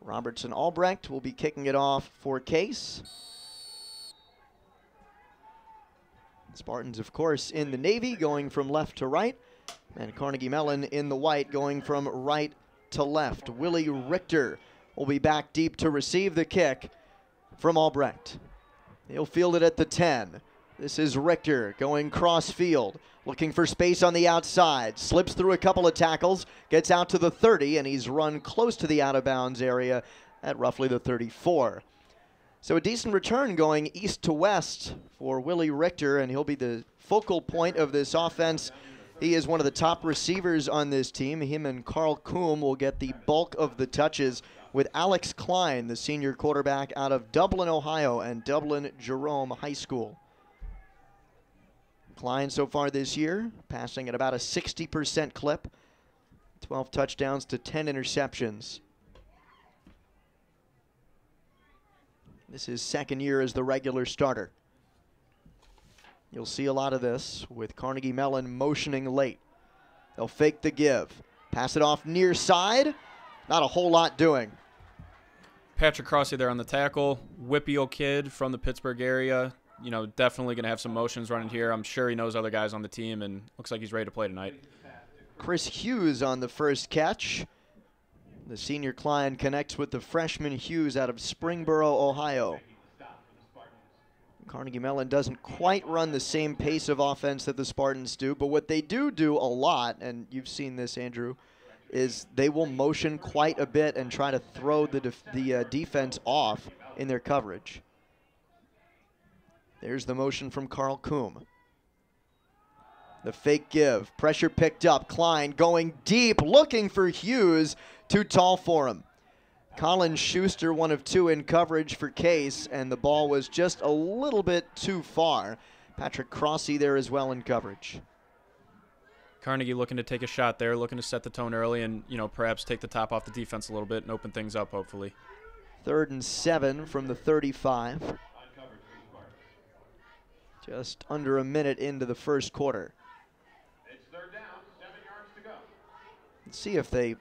Robertson Albrecht will be kicking it off for Case. Spartans, of course, in the navy, going from left to right. And Carnegie Mellon in the white, going from right to left. Willie Richter will be back deep to receive the kick from Albrecht. He'll field it at the 10. This is Richter going cross field, looking for space on the outside. Slips through a couple of tackles, gets out to the 30, and he's run close to the out-of-bounds area at roughly the 34. So a decent return going east to west for Willie Richter, and he'll be the focal point of this offense. He is one of the top receivers on this team. Him and Carl Coombe will get the bulk of the touches, with Alex Klein, the senior quarterback out of Dublin, Ohio, and Dublin Jerome High School. Klein so far this year, passing at about a 60% clip, 12 touchdowns to 10 interceptions. This is second year as the regular starter. You'll see a lot of this with Carnegie Mellon motioning late. They'll fake the give, pass it off near side, not a whole lot doing. Patrick Crossy there on the tackle, whippy kid from the Pittsburgh area. You know, definitely going to have some motions running here. I'm sure he knows other guys on the team, and looks like he's ready to play tonight. Chris Hughes on the first catch. The senior Klein connects with the freshman Hughes out of Springboro, Ohio. Carnegie Mellon doesn't quite run the same pace of offense that the Spartans do, but what they do a lot, and you've seen this, Andrew, is they will motion quite a bit and try to throw the defense off in their coverage. There's the motion from Carl Coombe. The fake give, pressure picked up. Klein going deep, looking for Hughes, too tall for him. Colin Schuster, one of two in coverage for Case, and the ball was just a little bit too far. Patrick Crossy there as well in coverage. Carnegie looking to take a shot there, looking to set the tone early and, you know, perhaps take the top off the defense a little bit and open things up, hopefully. 3rd and 7 from the 35. Just under a minute into the first quarter. It's 3rd down, 7 yards to go. Let's see if they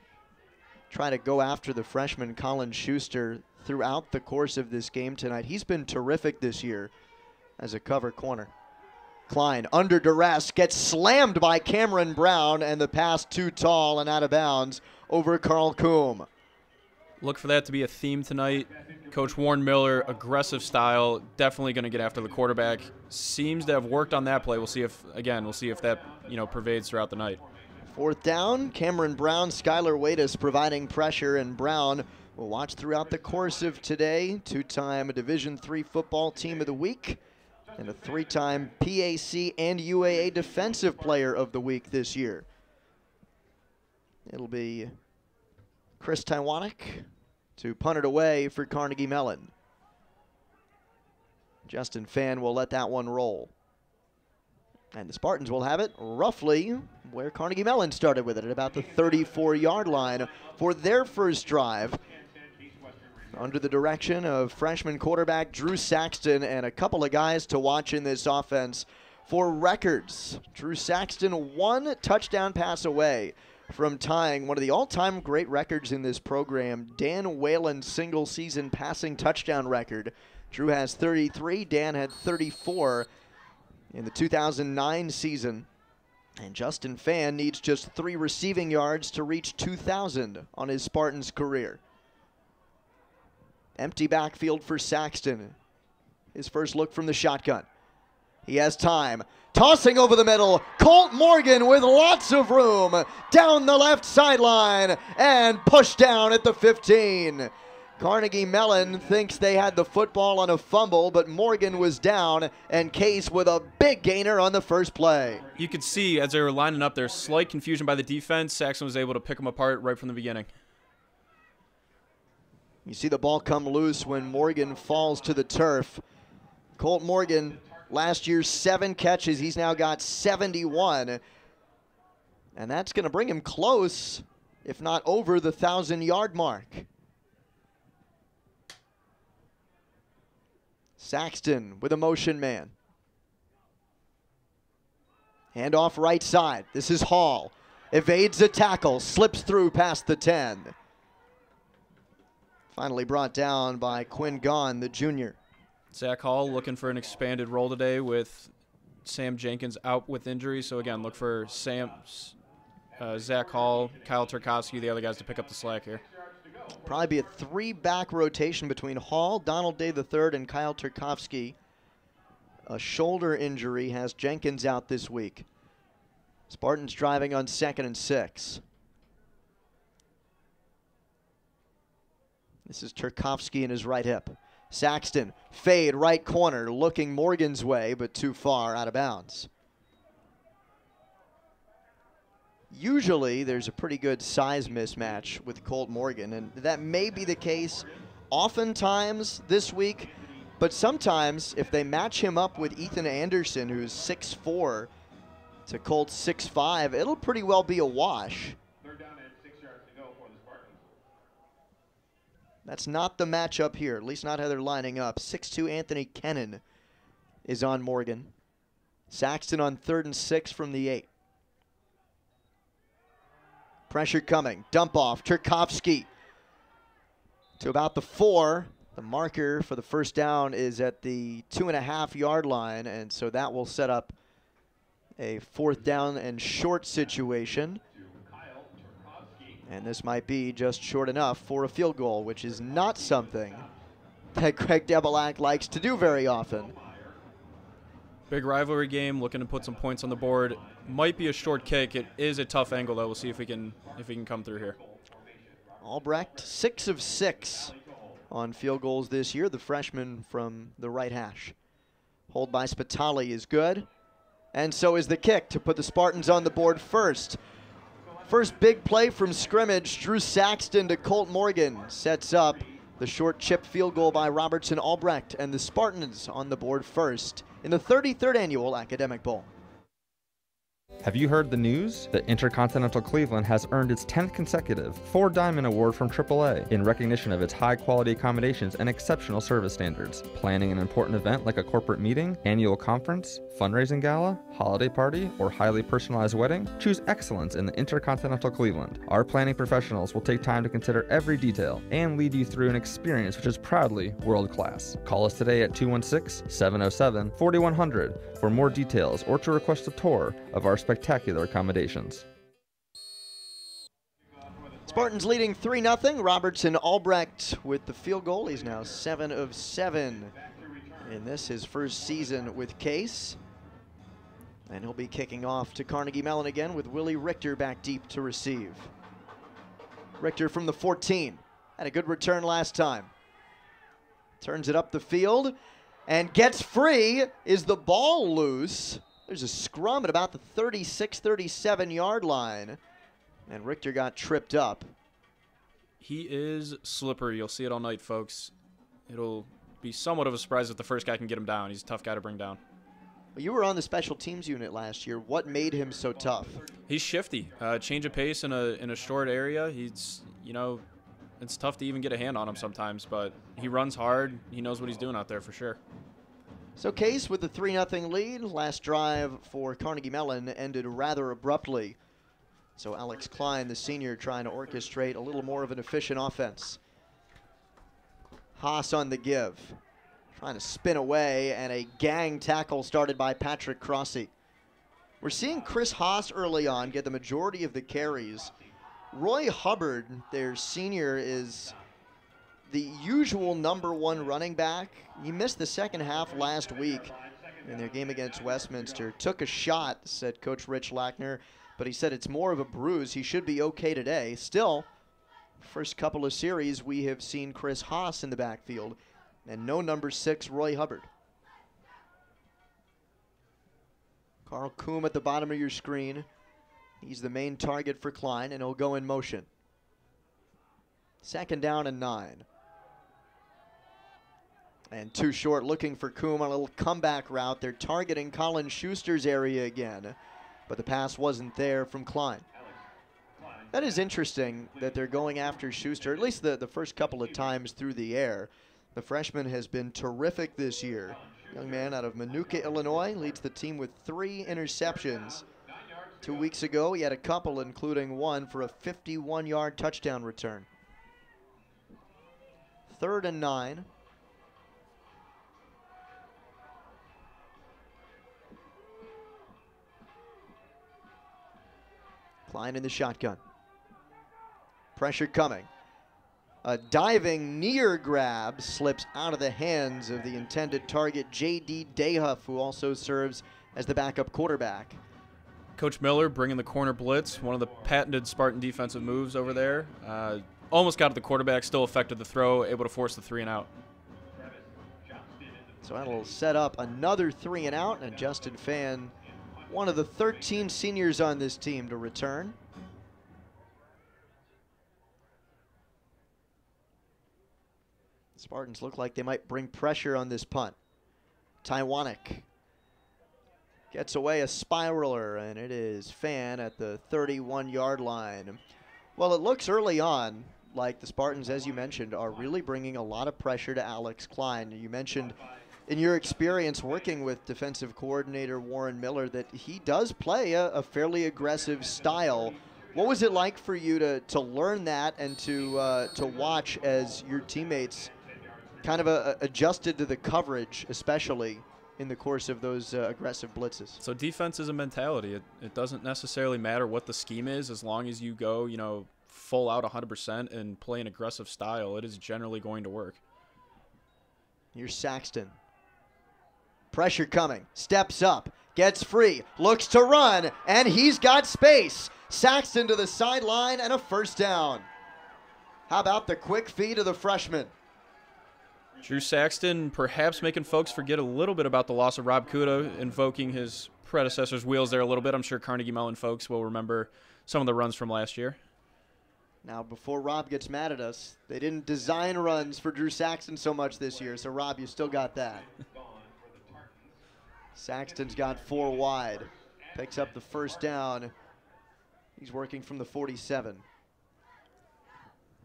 try to go after the freshman Colin Schuster throughout the course of this game tonight. He's been terrific this year as a cover corner. Klein under duress gets slammed by Cameron Brown, and the pass too tall and out of bounds over Carl Coombe. Look for that to be a theme tonight. Coach Warren Miller, aggressive style, definitely going to get after the quarterback. Seems to have worked on that play. We'll see if that, you know, pervades throughout the night. 4th down, Cameron Brown, Skylar Waiters providing pressure, and Brown will watch throughout the course of today. 2-time Division III Football Team of the Week and a 3-time PAC and UAA Defensive Player of the Week this year. It'll be Chris Tywanek to punt it away for Carnegie Mellon. Justin Fan will let that one roll. And the Spartans will have it roughly where Carnegie Mellon started with it, at about the 34-yard line for their first drive, under the direction of freshman quarterback Drew Saxton, and a couple of guys to watch in this offense for records. Drew Saxton, 1 touchdown pass away from tying one of the all-time great records in this program, Dan Whalen's single-season passing touchdown record. Drew has 33, Dan had 34 in the 2009 season. And Justin Fan needs just 3 receiving yards to reach 2,000 on his Spartans career. Empty backfield for Saxton. His first look from the shotgun. He has time. Tossing over the middle, Colt Morgan with lots of room. Down the left sideline and pushed down at the 15. Carnegie Mellon thinks they had the football on a fumble, but Morgan was down, and Case with a big gainer on the first play. You could see as they were lining up there, slight confusion by the defense. Saxton was able to pick them apart right from the beginning. You see the ball come loose when Morgan falls to the turf. Colt Morgan, last year's 7 catches, he's now got 71. And that's going to bring him close, if not over, the 1,000-yard mark. Saxton with a motion man. Handoff right side. This is Hall. Evades a tackle, slips through past the 10. Finally brought down by Quinn Gaughan, the junior. Zach Hall looking for an expanded role today with Sam Jenkins out with injury. So, again, look for Zach Hall, Kyle Turkowski, the other guys to pick up the slack here. Probably be a 3-back rotation between Hall, Donald Day III, and Kyle Turkowski. A shoulder injury has Jenkins out this week. Spartans driving on 2nd and 6. This is Turkowski in his right hip. Saxton, fade, right corner, looking Morgan's way, but too far, out of bounds. Usually, there's a pretty good size mismatch with Colt Morgan, and that may be the case oftentimes this week, but sometimes if they match him up with Ethan Anderson, who's 6'4", to Colt's 6'5", it'll pretty well be a wash. Third down and 6 yards to go for the Spartans. That's not the matchup here, at least not how they're lining up. 6'2" Anthony Kennan is on Morgan. Saxton on 3rd and 6 from the 8. Pressure coming, dump off, Turkowski to about the 4. The marker for the first down is at the 2.5-yard line, and so that will set up a 4th down and short situation. And this might be just short enough for a field goal, which is not something that Greg Debelak likes to do very often. Big rivalry game, looking to put some points on the board. Might be a short kick. It is a tough angle, though. We'll see if we can come through here. Albrecht, 6 of 6 on field goals this year, the freshman from the right hash. Hold by Spitali is good, and so is the kick to put the Spartans on the board first. First big play from scrimmage, Drew Saxton to Colt Morgan sets up the short chip field goal by Robertson Albrecht, and the Spartans on the board first in the 33rd Annual Academic Bowl. Have you heard the news? The Intercontinental Cleveland has earned its 10th consecutive 4 Diamond Award from AAA in recognition of its high-quality accommodations and exceptional service standards. Planning an important event like a corporate meeting, annual conference, fundraising gala, holiday party, or highly personalized wedding? Choose excellence in the Intercontinental Cleveland. Our planning professionals will take time to consider every detail and lead you through an experience which is proudly world-class. Call us today at 216-707-4100 for more details or to request a tour of our spectacular accommodations. Spartans leading 3-0. Robertson Albrecht with the field goal. He's now 7 of 7 in this, his first season with Case. And he'll be kicking off to Carnegie Mellon again with Willie Richter back deep to receive. Richter from the 14. Had a good return last time. Turns it up the field and gets free. Is the ball loose? There's a scrum at about the 36, 37-yard line. And Richter got tripped up. He is slippery. You'll see it all night, folks. It'll be somewhat of a surprise if the first guy can get him down. He's a tough guy to bring down. You were on the special teams unit last year. What made him so tough? He's shifty. Change of pace in a short area. He's, it's tough to even get a hand on him sometimes, but he runs hard. He knows what he's doing out there for sure. So Case with the 3-0 lead. Last drive for Carnegie Mellon ended rather abruptly. So Alex Klein, the senior, trying to orchestrate a little more of an efficient offense. Haas on the give. Trying to spin away, and a gang tackle started by Patrick Crossy. We're seeing Chris Haas early on get the majority of the carries. Roy Hubbard, their senior, is the usual #1 running back. He missed the second half last week in their game against Westminster. Took a shot, said Coach Rich Lackner, but he said it's more of a bruise. He should be okay today. Still, first couple of series, we have seen Chris Haas in the backfield, and no #6, Roy Hubbard. Carl Coombe at the bottom of your screen. He's the main target for Klein, and he'll go in motion. 2nd down and 9. And too short, looking for Coombe on a little comeback route. They're targeting Colin Schuster's area again, but the pass wasn't there from Klein. That is interesting that they're going after Schuster, at least the first couple of times through the air. The freshman has been terrific this year. Young man out of Manuka, Illinois, leads the team with 3 interceptions. 2 weeks ago, he had a couple, including one for a 51-yard touchdown return. 3rd and 9. Klein in the shotgun. Pressure coming. A diving near grab slips out of the hands of the intended target, J.D. Dehuff, who also serves as the backup quarterback. Coach Miller bringing the corner blitz, one of the patented Spartan defensive moves over there. Almost got to the quarterback, still affected the throw, able to force the 3-and-out. So that'll set up another 3-and-out, and Justin Fan, one of the 13 seniors on this team to return. Spartans look like they might bring pressure on this punt. Taiwanik gets away a spiraler, and it is Fan at the 31-yard line. Well, it looks early on like the Spartans, as you mentioned, are really bringing a lot of pressure to Alex Klein. You mentioned in your experience working with defensive coordinator Warren Miller that he does play a fairly aggressive style. What was it like for you to learn that and to watch as your teammates kind of adjusted to the coverage, especially in the course of those aggressive blitzes? So defense is a mentality. It doesn't necessarily matter what the scheme is, as long as you go, full out 100% and play an aggressive style, it is generally going to work. Here's Saxton. Pressure coming, steps up, gets free, looks to run, and he's got space. Saxton to the sideline and a first down. How about the quick feed of the freshman? Drew Saxton perhaps making folks forget a little bit about the loss of Rob Kuda, invoking his predecessor's wheels there a little bit. I'm sure Carnegie Mellon folks will remember some of the runs from last year. Now, before Rob gets mad at us, they didn't design runs for Drew Saxton so much this year, so Rob, you still got that. Saxton's got 4 wide, picks up the first down. He's working from the 47.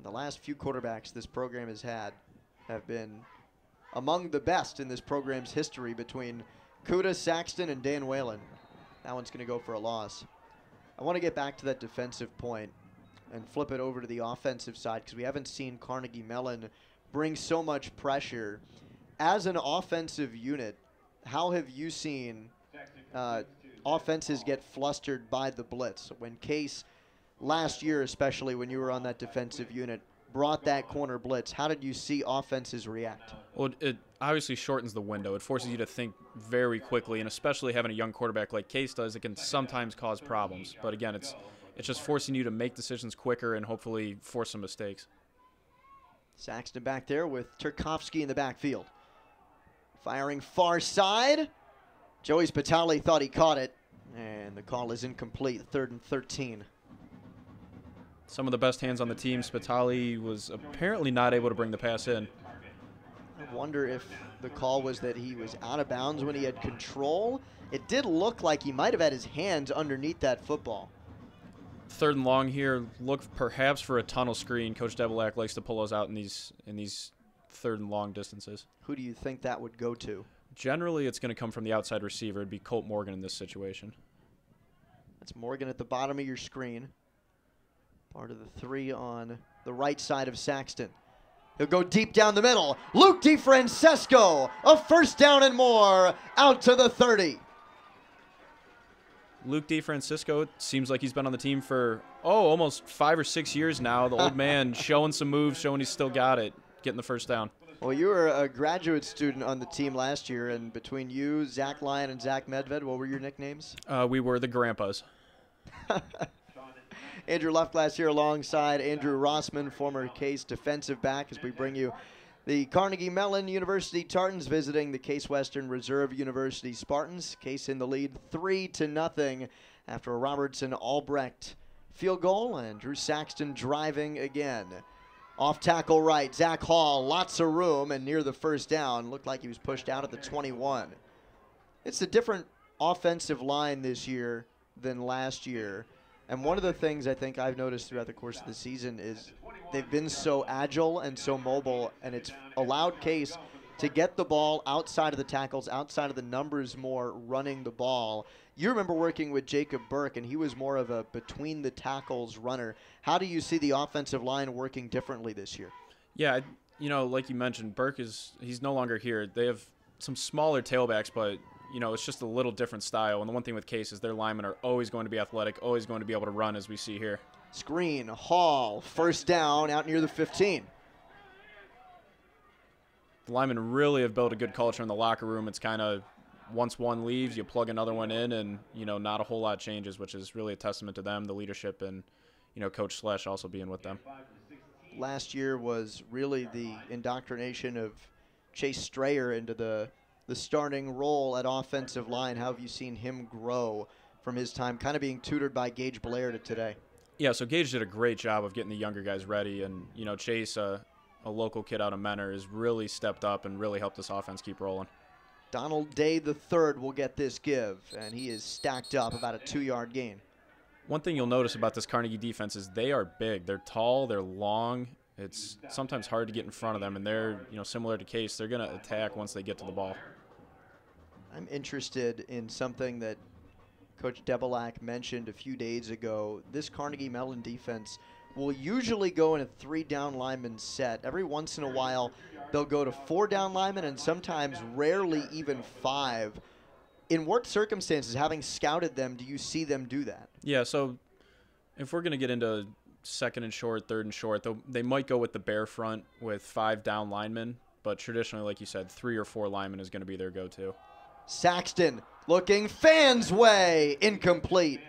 The last few quarterbacks this program has had have been among the best in this program's history between Kuda, Saxton, and Dan Whalen. That one's going to go for a loss. I want to get back to that defensive point and flip it over to the offensive side because we haven't seen Carnegie Mellon bring so much pressure. As an offensive unit, how have you seen offenses get flustered by the blitz? When Case, last year especially when you were on that defensive unit, brought that corner blitz, how did you see offenses react? Well, it obviously shortens the window. It forces you to think very quickly, and especially having a young quarterback like Case does, it can sometimes cause problems. But again, it's just forcing you to make decisions quicker and hopefully force some mistakes. Saxton back there with Turkowski in the backfield. Firing far side. Joey Spitali thought he caught it, and the call is incomplete, 3rd and 13. Some of the best hands on the team. Spitali was apparently not able to bring the pass in. I wonder if the call was that he was out of bounds when he had control. It did look like he might have had his hands underneath that football. 3rd and long here. Look perhaps for a tunnel screen. Coach Devilak likes to pull those out in these 3rd and long distances. Who do you think that would go to? Generally, it's going to come from the outside receiver. It'd be Colt Morgan in this situation. That's Morgan at the bottom of your screen. Part of the 3 on the right side of Saxton. He'll go deep down the middle. Luke DeFrancesco, a first down and more, out to the 30. Luke DeFrancesco, it seems like he's been on the team for, almost 5 or 6 years now. The old man showing some moves, showing he's still got it, getting the first down. Well, you were a graduate student on the team last year, and between you, Zach Lyon, and Zach Medved, what were your nicknames? We were the Grandpas. Andrew Luftglass here alongside Andrew Rossman, former Case defensive back, as we bring you the Carnegie Mellon University Tartans visiting the Case Western Reserve University Spartans. Case in the lead 3-0 after a Robertson Albrecht field goal, and Drew Saxton driving again. Off tackle right, Zach Hall, lots of room, and near the first down. Looked like he was pushed out at the 21. It's a different offensive line this year than last year. And one of the things I think I've noticed throughout the course of the season is they've been so agile and so mobile, and it's allowed Case to get the ball outside of the tackles, outside of the numbers more, running the ball. You remember working with Jacob Burke, and he was more of a between-the-tackles runner. How do you see the offensive line working differently this year? Yeah, you know, like you mentioned, Burke he's no longer here. They have some smaller tailbacks, but, you know, it's just a little different style. And the one thing with Case is their linemen are always going to be athletic, always going to be able to run, as we see here. Screen, Hall, first down out near the 15. The linemen really have built a good culture in the locker room. It's kind of once one leaves, you plug another one in, and, you know, not a whole lot changes, which is really a testament to them, the leadership, and, you know, Coach Slesh also being with them. Last year was really the indoctrination of Chase Strayer into the starting role at offensive line. How have you seen him grow from his time kind of being tutored by Gage Blair to today? Yeah, so Gage did a great job of getting the younger guys ready, and, you know, Chase, a local kid out of Menor, has really stepped up and really helped this offense keep rolling. Donald Day III will get this give, and he is stacked up about a 2-yard gain. One thing you'll notice about this Carnegie defense is they are big. They're tall, they're long. It's sometimes hard to get in front of them, and they're, you know, similar to Case, they're going to attack once they get to the ball. I'm interested in something that Coach Debelak mentioned a few days ago. This Carnegie Mellon defense will usually go in a 3-down lineman set. Every once in a while, they'll go to 4-down linemen, and sometimes rarely even 5. In what circumstances, having scouted them, do you see them do that? Yeah, so if we're going to get into second and short, third and short, they might go with the bare front with 5 down linemen, but traditionally, like you said, 3 or 4 linemen is going to be their go-to. Saxton looking fans way, incomplete.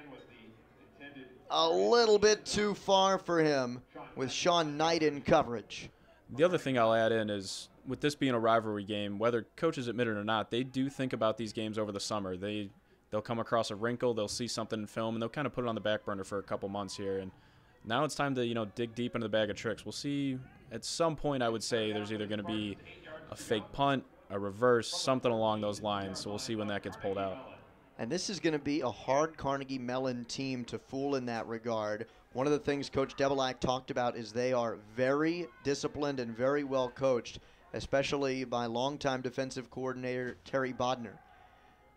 A little bit too far for him with Sean Knight in coverage. The other thing I'll add in is, with this being a rivalry game, whether coaches admit it or not, they do think about these games over the summer. They'll come across a wrinkle, they'll see something in film, and they'll kind of put it on the back burner for a couple months here. And now it's time to, you know, dig deep into the bag of tricks. We'll see at some point. I would say there's either going to be a fake punt, a reverse, something along those lines. So we'll see when that gets pulled out. And this is going to be a hard Carnegie Mellon team to fool in that regard. One of the things Coach Debelak talked about is they are very disciplined and very well coached, especially by longtime defensive coordinator Terry Bodner.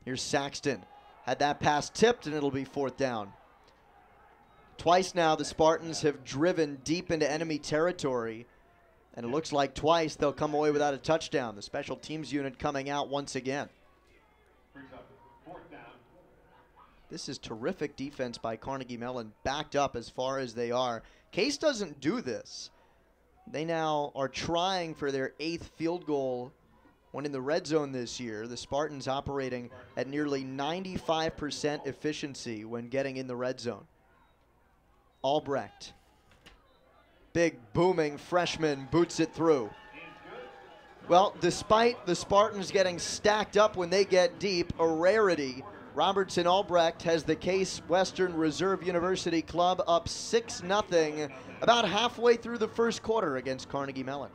Here's Saxton. Had that pass tipped, and it'll be 4th down. Twice now the Spartans have driven deep into enemy territory, and it looks like twice they'll come away without a touchdown. The special teams unit coming out once again. This is terrific defense by Carnegie Mellon, backed up as far as they are. Case doesn't do this. They now are trying for their 8th field goal when in the red zone this year. The Spartans operating at nearly 95% efficiency when getting in the red zone. Albrecht, big booming freshman, boots it through. Well, despite the Spartans getting stacked up when they get deep, a rarity, Robertson Albrecht has the Case Western Reserve University club up 6-0 about halfway through the first quarter against Carnegie Mellon.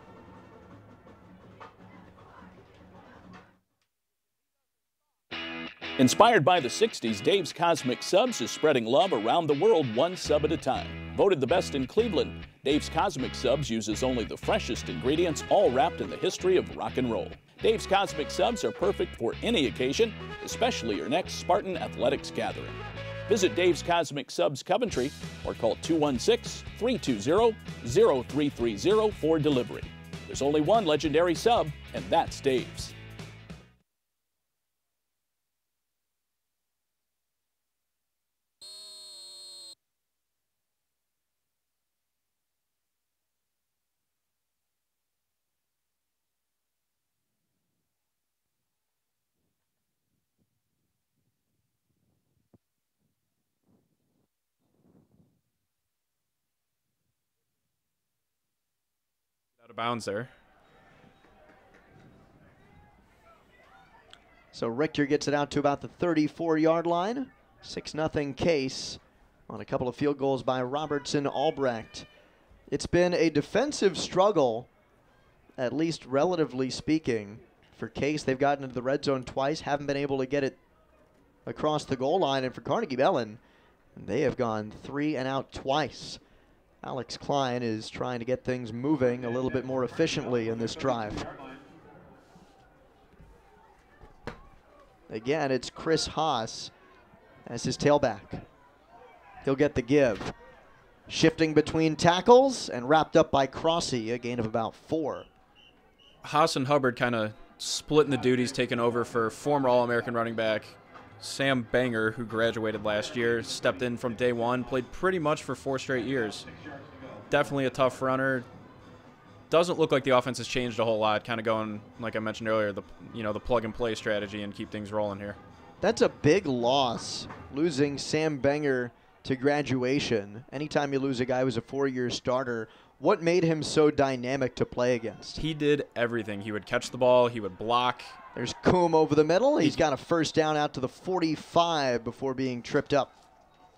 Inspired by the 60s, Dave's Cosmic Subs is spreading love around the world one sub at a time. Voted the best in Cleveland, Dave's Cosmic Subs uses only the freshest ingredients, all wrapped in the history of rock and roll. Dave's Cosmic Subs are perfect for any occasion, especially your next Spartan athletics gathering. Visit Dave's Cosmic Subs Coventry or call 216-320-0330 for delivery. There's only one legendary sub, and that's Dave's. Out of bounds there. So Richter gets it out to about the 34-yard line. 6-0 Case on a couple of field goals by Robertson Albrecht. It's been a defensive struggle, at least relatively speaking, for Case. They've gotten into the red zone twice, haven't been able to get it across the goal line. And for Carnegie Mellon, they have gone 3 and out twice. Alex Klein is trying to get things moving a little bit more efficiently in this drive. Again, it's Chris Haas as his tailback. He'll get the give. Shifting between tackles and wrapped up by Crossy, a gain of about 4. Haas and Hubbard kind of splitting the duties, taking over for former All-American running back Sam Banger, who graduated last year, stepped in from day one, played pretty much for 4 straight years. Definitely a tough runner. Doesn't look like the offense has changed a whole lot, kind of going, like I mentioned earlier, the plug-and-play strategy and keep things rolling here. That's a big loss, losing Sam Banger to graduation. Anytime you lose a guy who's a 4-year starter, what made him so dynamic to play against? He did everything. He would catch the ball. He would block. There's Coombe over the middle. He's got a first down out to the 45 before being tripped up.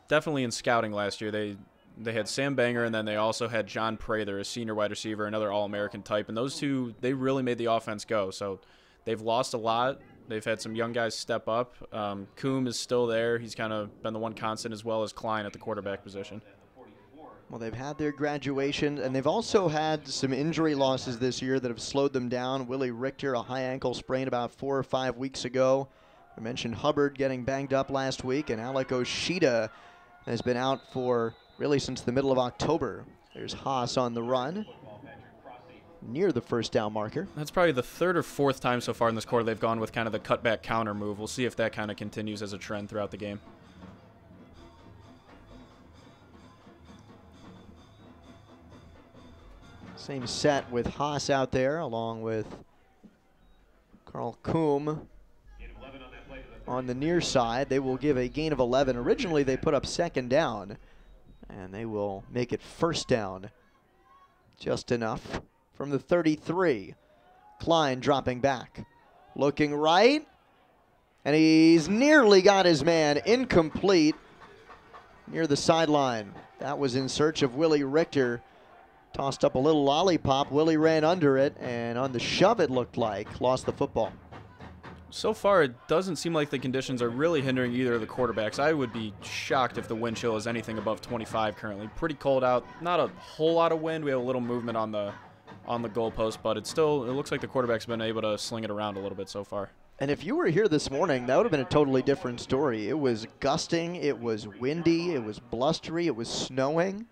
Definitely in scouting last year, they had Sam Banger, and then they also had John Prather, a senior wide receiver, another All-American type. And those two, they really made the offense go. So they've lost a lot. They've had some young guys step up. Coombe is still there. He's kind of been the one constant, as well as Klein at the quarterback position. Well, they've had their graduation, and they've also had some injury losses this year that have slowed them down. Willie Richter, a high ankle sprain about 4 or 5 weeks ago. I mentioned Hubbard getting banged up last week, and Alec Oshita has been out for really since the middle of October. There's Haas on the run, near the first down marker. That's probably the 3rd or 4th time so far in this quarter they've gone with kind of the cutback counter move. We'll see if that kind of continues as a trend throughout the game. Same set with Haas out there, along with Carl Coombe on the near side. They will give a gain of 11. Originally, they put up 2nd down, and they will make it 1st down. Just enough from the 33. Klein dropping back, looking right, and he's nearly got his man. Incomplete near the sideline. That was in search of Willie Richter. Tossed up a little lollipop. Willie ran under it, and on the shove it looked like, lost the football. So far, it doesn't seem like the conditions are really hindering either of the quarterbacks. I would be shocked if the wind chill is anything above 25 currently. Pretty cold out. Not a whole lot of wind. We have a little movement on the goalpost, but it looks like the quarterback's been able to sling it around a little bit so far. And if you were here this morning, that would have been a totally different story. It was gusting, it was windy, it was blustery, it was snowing.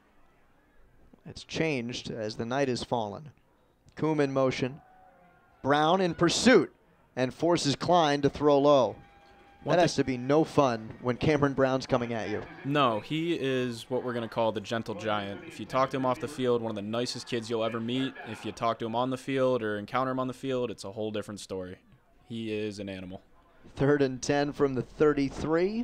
It's changed as the night has fallen. Coombe in motion. Brown in pursuit and forces Klein to throw low. That has to be no fun when Cameron Brown's coming at you. No, he is what we're going to call the gentle giant. If you talk to him off the field, one of the nicest kids you'll ever meet. If you talk to him on the field or encounter him on the field, it's a whole different story. He is an animal. 3rd and 10 from the 33.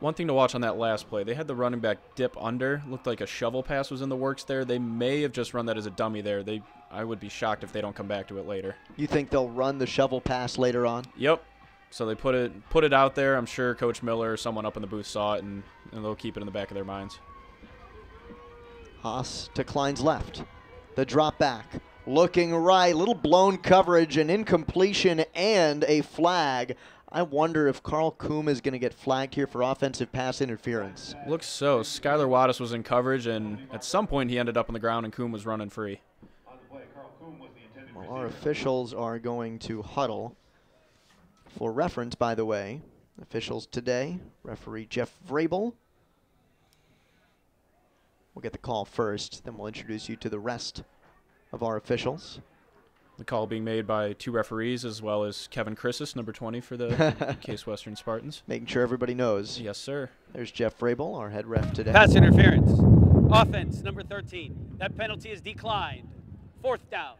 One thing to watch on that last play, they had the running back dip under. Looked like a shovel pass was in the works there. They may have just run that as a dummy there. I would be shocked if they don't come back to it later. You think they'll run the shovel pass later on? Yep. So they put it out there. I'm sure Coach Miller or someone up in the booth saw it, and they'll keep it in the back of their minds. Haas to Klein's left. The drop back. Looking right. Little blown coverage, an incompletion, and a flag. I wonder if Carl Coombe is going to get flagged here for offensive pass interference. Looks so. Skylar Wattis was in coverage, and at some point he ended up on the ground, and Coombe was running free. Well, our officials are going to huddle. For reference, by the way, officials today, referee Jeff Vrabel. We'll get the call first, then we'll introduce you to the rest of our officials. The call being made by 2 referees, as well as Kevin Christis, number 20 for the Case Western Spartans. Making sure everybody knows. Yes, sir. There's Jeff Vrabel, our head ref today. Pass interference. Offense, number 13. That penalty is declined. 4th down.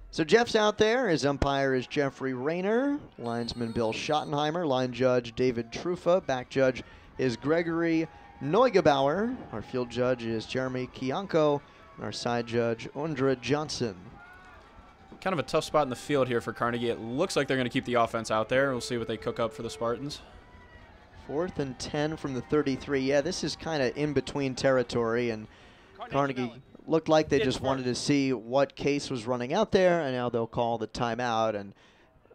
So Jeff's out there. His umpire is Jeffrey Rayner. Linesman Bill Schottenheimer. Line judge David Trufa. Back judge is Gregory Neugebauer. Our field judge is Jeremy Kianko. And our side judge, Undra Johnson. Kind of a tough spot in the field here for Carnegie. It looks like they're going to keep the offense out there. We'll see what they cook up for the Spartans. 4th and 10 from the 33. Yeah, this is kind of in between territory, and Carnegie looked like they just wanted to see what Case was running out there, and now they'll call the timeout, and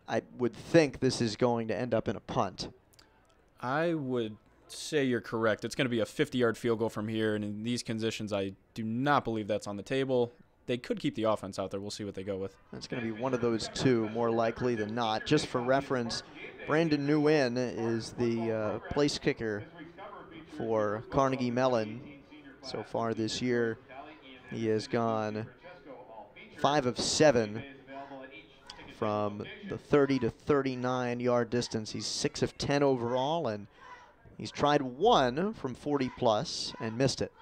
I would think this is going to end up in a punt. I would say you're correct. It's going to be a 50-yard field goal from here, and in these conditions, I do not believe that's on the table. They could keep the offense out there. We'll see what they go with. It's going to be one of those two, more likely than not. Just for reference, Brandon Nguyen is the place kicker for Carnegie Mellon so far this year. He has gone 5 of 7 from the 30 to 39-yard distance. He's 6 of 10 overall, and he's tried one from 40 plus and missed it.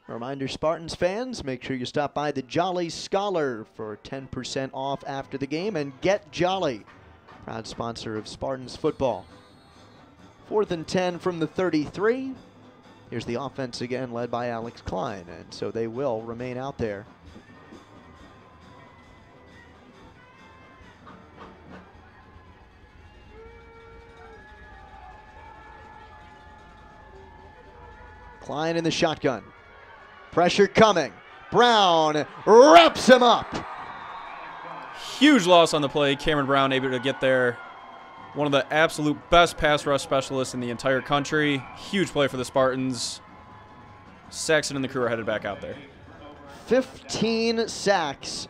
Reminder, Spartans fans, make sure you stop by the Jolly Scholar for 10% off after the game, and Get Jolly, proud sponsor of Spartans football. 4th and 10 from the 33. Here's the offense again, led by Alex Klein, and so they will remain out there. Klein in the shotgun. Pressure coming. Brown wraps him up. Huge loss on the play. Cameron Brown able to get there. One of the absolute best pass rush specialists in the entire country. Huge play for the Spartans. Saxton and the crew are headed back out there. 15 sacks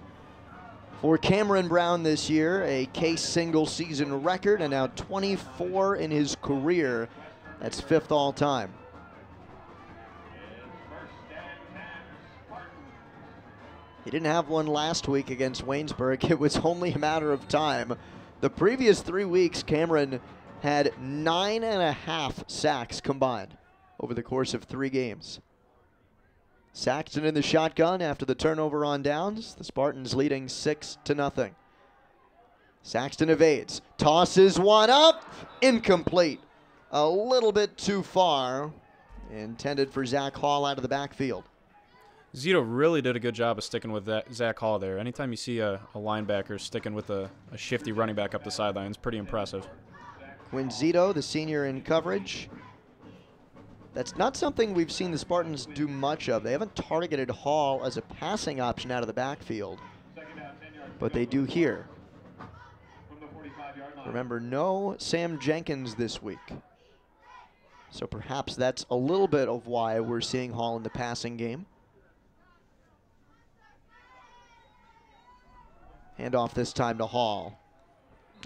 for Cameron Brown this year, a Case single-season record, and now 24 in his career. That's 5th all-time. He didn't have one last week against Waynesburg. It was only a matter of time. The previous 3 weeks, Cameron had 9.5 sacks combined over the course of 3 games. Saxton in the shotgun after the turnover on downs. The Spartans leading 6-0. Saxton evades, tosses one up, incomplete. A little bit too far. Intended for Zach Hall out of the backfield. Zito really did a good job of sticking with that Zach Hall there. Anytime you see a linebacker sticking with a shifty running back up the sideline, it's pretty impressive. Quinn Zito, the senior in coverage. That's not something we've seen the Spartans do much of. They haven't targeted Hall as a passing option out of the backfield, but they do here. Remember, no Sam Jenkins this week. So perhaps that's a little bit of why we're seeing Hall in the passing game. Handoff this time to Hall.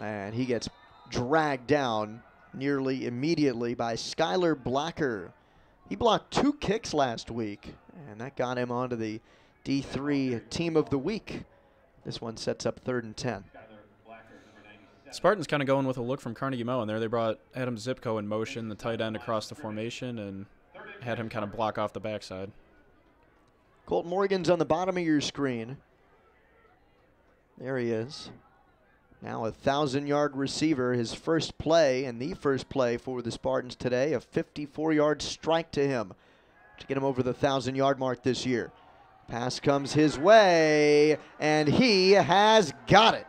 And he gets dragged down nearly immediately by Skylar Blacker. He blocked 2 kicks last week, and that got him onto the D3 Team of the Week. This one sets up 3rd and 10. Spartans kind of going with a look from Carnegie Mellon there. They brought Adam Zipko in motion, the tight end across the formation, and had him kind of block off the backside. Colt Morgan's on the bottom of your screen. There he is. Now a 1,000-yard receiver, his first play, and the first play for the Spartans today, a 54-yard strike to him to get him over the 1,000-yard mark this year. Pass comes his way, and he has got it.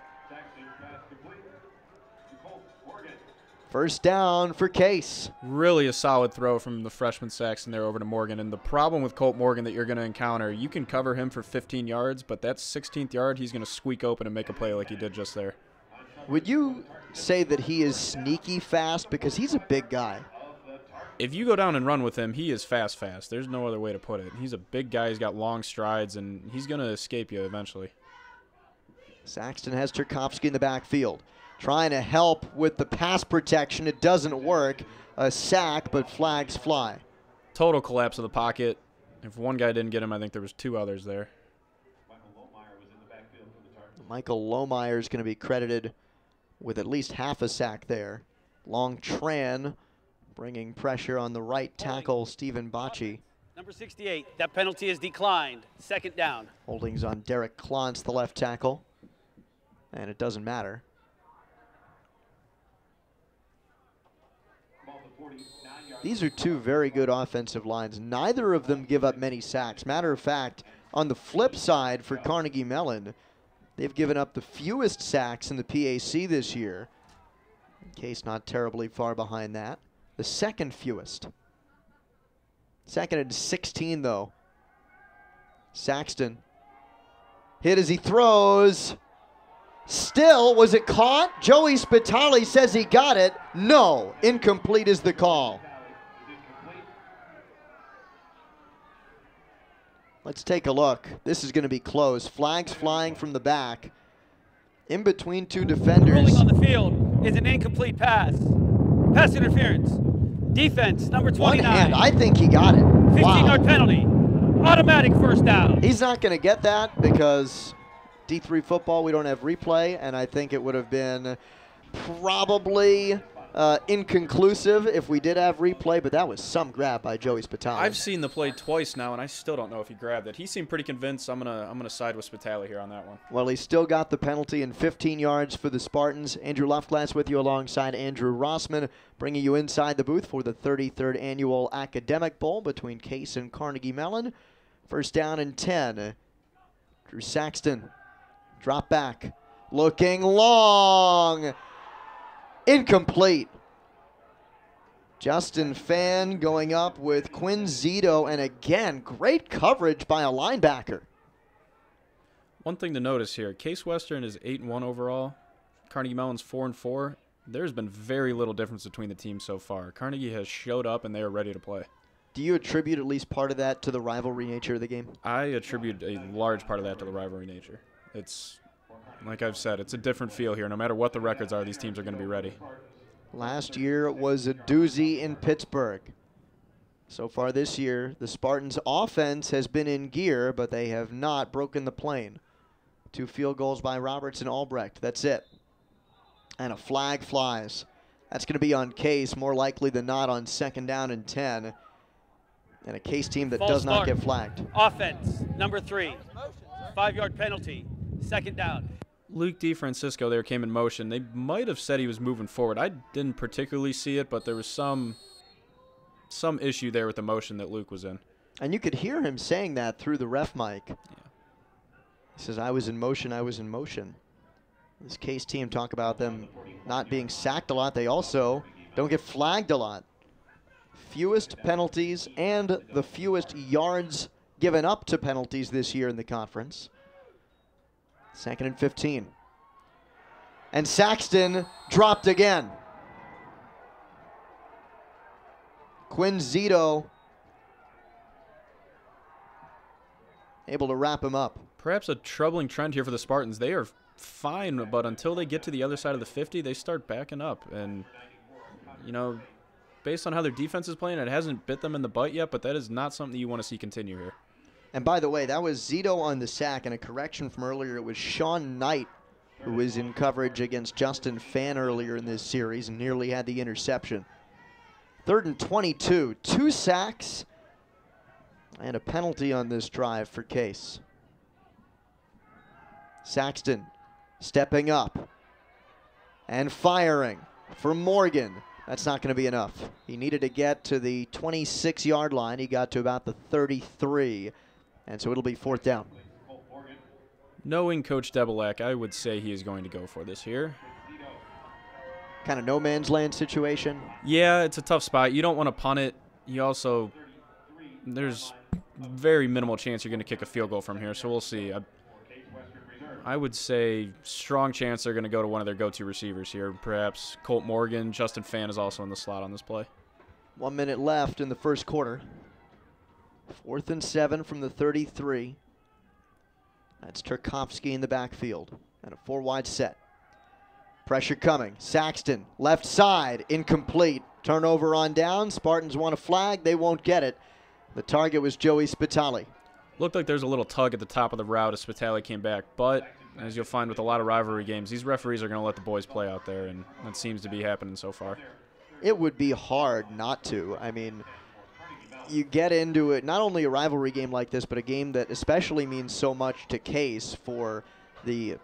First down for Case. Really a solid throw from the freshman Saxton there over to Morgan. And the problem with Colt Morgan that you're going to encounter, you can cover him for 15 yards, but that 16th yard, he's going to squeak open and make a play like he did just there. Would you say that he is sneaky fast? Because he's a big guy. If you go down and run with him, he is fast. There's no other way to put it. He's a big guy. He's got long strides, and he's going to escape you eventually. Saxton has Turkowski in the backfield, trying to help with the pass protection. It doesn't work. A sack, but flags fly. Total collapse of the pocket. If one guy didn't get him, I think there was 2 others there. Michael Lohmeyer is going to be credited with at least half a sack there. Long Tran bringing pressure on the right tackle, Stephen Bocci. Number 68, that penalty is declined. 2nd down. Holdings on Derek Klontz, the left tackle. And it doesn't matter. These are 2 very good offensive lines. Neither of them give up many sacks. Matter of fact, on the flip side for Carnegie Mellon, they've given up the fewest sacks in the PAC this year. Case not terribly far behind that. The 2nd fewest. 2nd and 16 though. Saxton hit as he throws. Still, was it caught? Joey Spitali says he got it. No, incomplete is the call. Let's take a look. This is going to be close. Flags flying from the back. In between 2 defenders. Ruling on the field is an incomplete pass. Pass interference. Defense, number 29. One hand. I think he got it. 15-yard penalty. Automatic first down. He's not going to get that because D3 football, we don't have replay, and I think it would have been probably inconclusive if we did have replay, but that was some grab by Joey Spitali. I've seen the play twice now, and I still don't know if he grabbed it. He seemed pretty convinced. I'm gonna side with Spitali here on that one. Well, he still got the penalty and 15 yards for the Spartans. Andrew Luftglass with you alongside Andrew Rossman, bringing you inside the booth for the 33rd Annual Academic Bowl between Case and Carnegie Mellon. First down and 10. Drew Saxton, drop back, looking long. Incomplete. Justin Fan going up with Quinn Zito, and again, great coverage by a linebacker. One thing to notice here, Case Western is 8-1 overall. Carnegie Mellon's 4-4. There's been very little difference between the teams so far. Carnegie has showed up, and they are ready to play. Do you attribute at least part of that to the rivalry nature of the game? I attribute a large part of that to the rivalry nature. It's, like I've said, it's a different feel here. No matter what the records are, these teams are going to be ready. Last year was a doozy in Pittsburgh. So far this year, the Spartans' offense has been in gear, but they have not broken the plane. 2 field goals by Roberts and Albrecht. That's it. And a flag flies. That's going to be on Case, more likely than not on 2nd down and 10. And a Case team that does not get flagged. Offense, number 3. 5-yard penalty. 2nd down. Luke DeFrancisco there came in motion. They might have said he was moving forward. I didn't particularly see it, but there was some issue there with the motion that Luke was in. And you could hear him saying that through the ref mic. Yeah. He says, I was in motion, I was in motion. This Case team, talk about them not being sacked a lot. They also don't get flagged a lot. Fewest penalties and the fewest yards given up to penalties this year in the conference. 2nd and 15. And Saxton dropped again. Quinn Zito able to wrap him up. Perhaps a troubling trend here for the Spartans. They are fine, but until they get to the other side of the 50, they start backing up. And, you know, based on how their defense is playing, it hasn't bit them in the butt yet, but that is not something you want to see continue here. And by the way, that was Zito on the sack, and a correction from earlier. It was Sean Knight who was in coverage against Justin Fan earlier in this series and nearly had the interception. 3rd and 22. 2 sacks and a penalty on this drive for Case. Saxton stepping up and firing for Morgan. That's not going to be enough. He needed to get to the 26-yard line. He got to about the 33, and so it'll be 4th down. Knowing Coach Debelak, I would say he is going to go for this here. Kind of no man's land situation. Yeah, it's a tough spot. You don't want to punt it. You also, there's very minimal chance you're going to kick a field goal from here, so we'll see. I would say strong chance they're going to go to one of their go-to receivers here. Perhaps Colt Morgan. Justin Fan is also in the slot on this play. 1 minute left in the first quarter. 4th and 7 from the 33. That's Turkovsky in the backfield. And a 4-wide set. Pressure coming. Saxton, left side, incomplete. Turnover on down. Spartans want a flag. They won't get it. The target was Joey Spitali. Looked like there's a little tug at the top of the route as Spitali came back, but as you'll find with a lot of rivalry games, these referees are going to let the boys play out there, and that seems to be happening so far. It would be hard not to. I mean, you get into it, not only a rivalry game like this, but a game that especially means so much to Case for the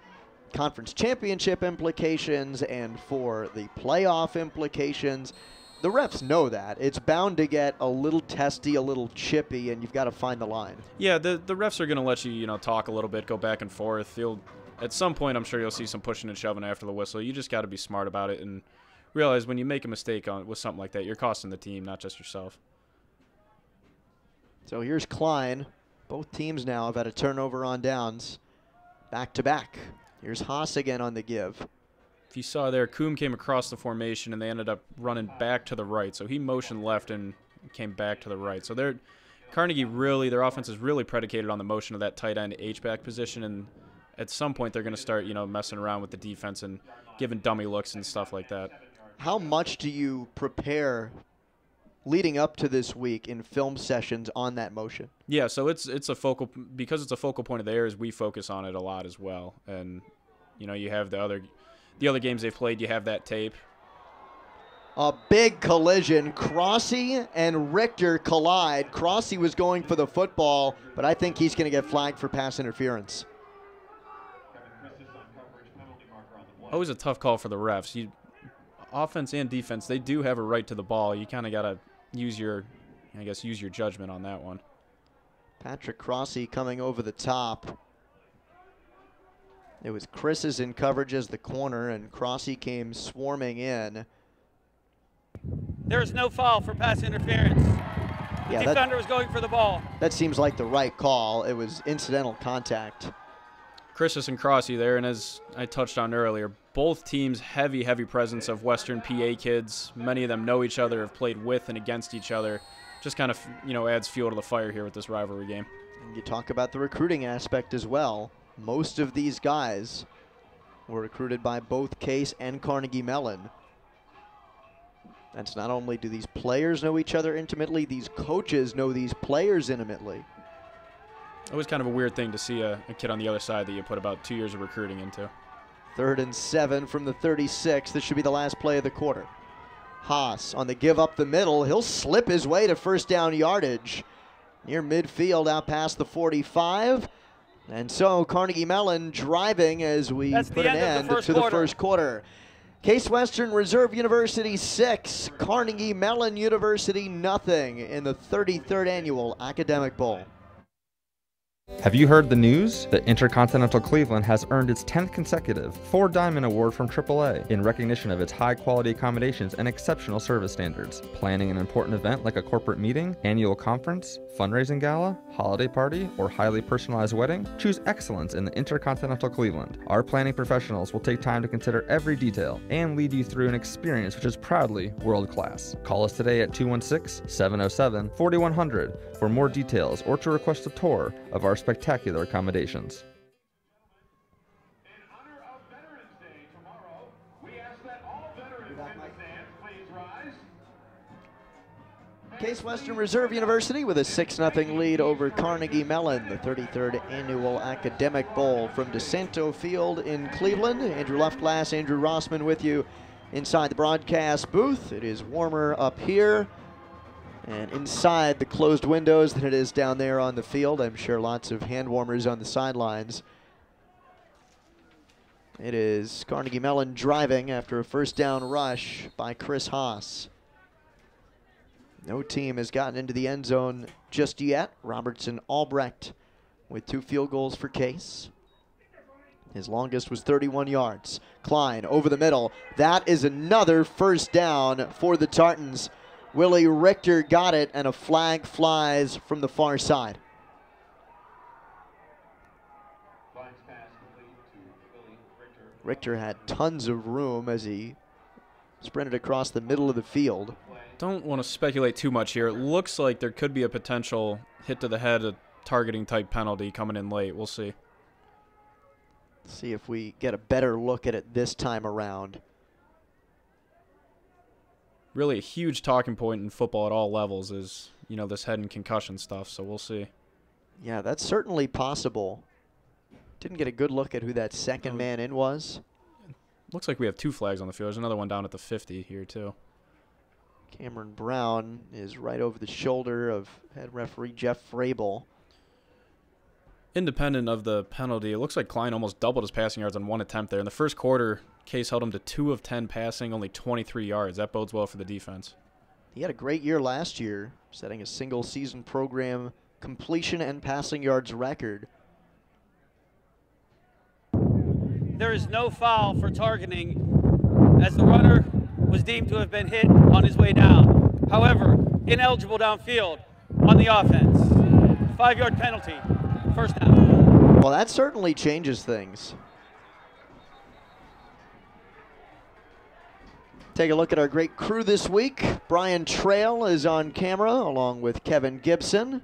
conference championship implications and for the playoff implications. The refs know that. It's bound to get a little testy, a little chippy, and you've got to find the line. Yeah, the refs are going to let you, talk a little bit, go back and forth. At some point, I'm sure you'll see some pushing and shoving after the whistle. You just got to be smart about it and realize when you make a mistake with something like that, you're costing the team, not just yourself. So here's Klein. Both teams now have had a turnover on downs, back to back. Here's Haas again on the give. If you saw there, Coombe came across the formation, and they ended up running back to the right. So he motioned left and came back to the right. So Carnegie really, their offense is really predicated on the motion of that tight end H-back position, and at some point they're going to start, messing around with the defense and giving dummy looks and stuff like that. How much do you prepare leading up to this week in film sessions on that motion. Yeah, so it's a focal, because it's a focal point of theirs, we focus on it a lot as well. And you know, you have the other games they've played, you have that tape. A big collision. Crossy and Richter collide. Crossy was going for the football, but I think he's going to get flagged for pass interference. Always a tough call for the refs. Offense and defense, they do have a right to the ball. You kind of got to use your judgment on that one. Patrick Crossy coming over the top. It was Chris's in coverage as the corner, and Crossy came swarming in. There is no foul for pass interference. The Yeah, defender was going for the ball. that seems like the right call. It was incidental contact. Christus and Crossy there, and as I touched on earlier, both teams heavy presence of Western PA kids. Many of them know each other, have played with and against each other. Just kind of, adds fuel to the fire here with this rivalry game. And you talk about the recruiting aspect as well. Most of these guys were recruited by both Case and Carnegie Mellon. That's not only do these players know each other intimately, these coaches know these players intimately. Always kind of a weird thing to see a kid on the other side that you put about 2 years of recruiting into. 3rd and 7 from the 36. This should be the last play of the quarter. Haas on the give up the middle. He'll slip his way to first down yardage. Near midfield out past the 45. And so Carnegie Mellon driving as we put an end to the first quarter. Case Western Reserve University 6, Carnegie Mellon University nothing in the 33rd Annual Academic Bowl. Have you heard the news? The Intercontinental Cleveland has earned its 10th consecutive 4 Diamond Award from AAA in recognition of its high-quality accommodations and exceptional service standards. Planning an important event like a corporate meeting, annual conference, fundraising gala, holiday party, or highly personalized wedding? Choose excellence in the Intercontinental Cleveland. Our planning professionals will take time to consider every detail and lead you through an experience which is proudly world-class. Call us today at 216-707-4100 for more details or to request a tour of our spectacular accommodations. In honor of Veterans Day tomorrow, we ask that all veterans in the stands please rise. Case Western Reserve University with a 6-0 lead over Carnegie Mellon, the 33rd Annual Academic Bowl from DeSanto Field in Cleveland. Andrew Luftglass, Andrew Rossman with you inside the broadcast booth. It is warmer up here and inside the closed windows than it is down there on the field. I'm sure lots of hand warmers on the sidelines. It is Carnegie Mellon driving after a first down rush by Chris Haas. No team has gotten into the end zone just yet. Robertson Albrecht with 2 field goals for Case. His longest was 31 yards. Klein over the middle. That is another first down for the Tartans. Willie Richter got it, and a flag flies from the far side. Richter had tons of room as he sprinted across the middle of the field. Don't want to speculate too much here. It looks like there could be a potential hit to the head, a targeting type penalty coming in late. We'll see. See if we get a better look at it this time around. Really a huge talking point in football at all levels is, this head and concussion stuff, so we'll see. Yeah, that's certainly possible. Didn't get a good look at who that second man in was. Looks like we have 2 flags on the field. There's another one down at the 50 here, too. Cameron Brown is right over the shoulder of head referee Jeff Frabel. Independent of the penalty, it looks like Klein almost doubled his passing yards on 1 attempt there. In the first quarter, Case held him to 2 of 10 passing, only 23 yards. That bodes well for the defense. He had a great year last year, setting a single-season program completion and passing yards record. There is no foul for targeting as the runner was deemed to have been hit on his way down. However, ineligible downfield on the offense. 5-yard penalty, first down. Well, that certainly changes things. Take a look at our great crew this week. Brian Trail is on camera along with Kevin Gibson.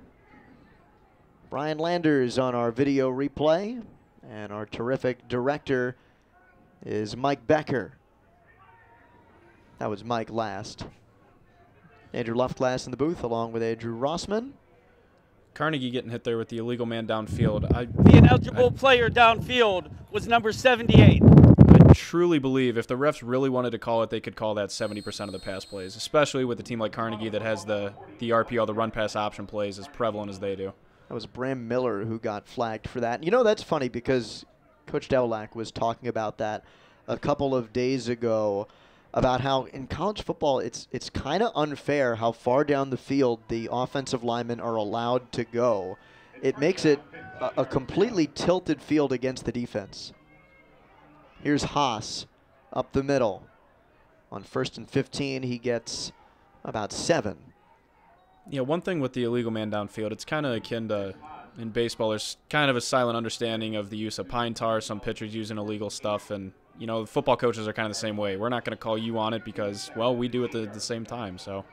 Brian Landers on our video replay. And our terrific director is Mike Becker. That was Mike last. Andrew Luftglass in the booth along with Andrew Rossman. Carnegie getting hit there with the illegal man downfield. The ineligible player downfield was number 78. I truly believe if the refs really wanted to call it, they could call that 70% of the pass plays, especially with a team like Carnegie that has the RPO, the run-pass option plays, as prevalent as they do. That was Bram Miller who got flagged for that. You know, that's funny because Coach Dowlack was talking about that a couple of days ago, about how in college football it's kind of unfair how far down the field the offensive linemen are allowed to go. It makes it a completely tilted field against the defense. Here's Haas up the middle. On 1st and 15, he gets about 7. Yeah, one thing with the illegal man downfield, it's kind of akin to, in baseball, there's kind of a silent understanding of the use of pine tar, some pitchers using illegal stuff, and you know, football coaches are kind of the same way. We're not going to call you on it because, well, we do it at the same time. So,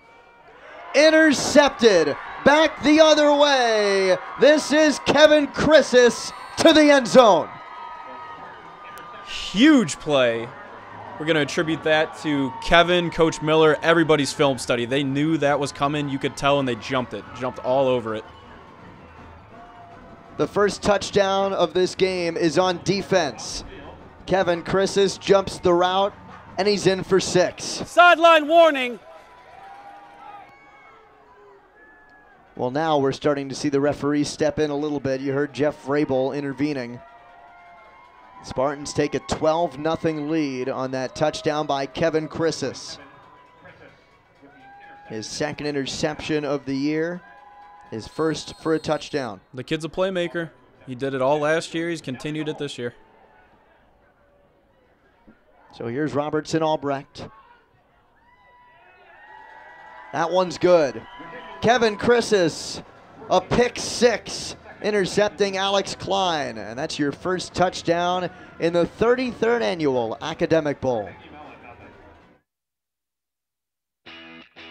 intercepted. Back the other way. This is Kevin Chrisis to the end zone. Huge play. We're going to attribute that to Kevin, Coach Miller, everybody's film study. They knew that was coming. You could tell, and they jumped all over it. The first touchdown of this game is on defense. Kevin Chrisis jumps the route, and he's in for 6. Sideline warning. Well, now we're starting to see the referee step in a little bit. You heard Jeff Vrabel intervening. Spartans take a 12-0 lead on that touchdown by Kevin Chrisis. His second interception of the year, his first for a touchdown. The kid's a playmaker. He did it all last year. He's continued it this year. So here's Robertson Albrecht. That one's good. Kevin Chrisis, a pick 6, intercepting Alex Klein. And that's your first touchdown in the 33rd annual Academic Bowl.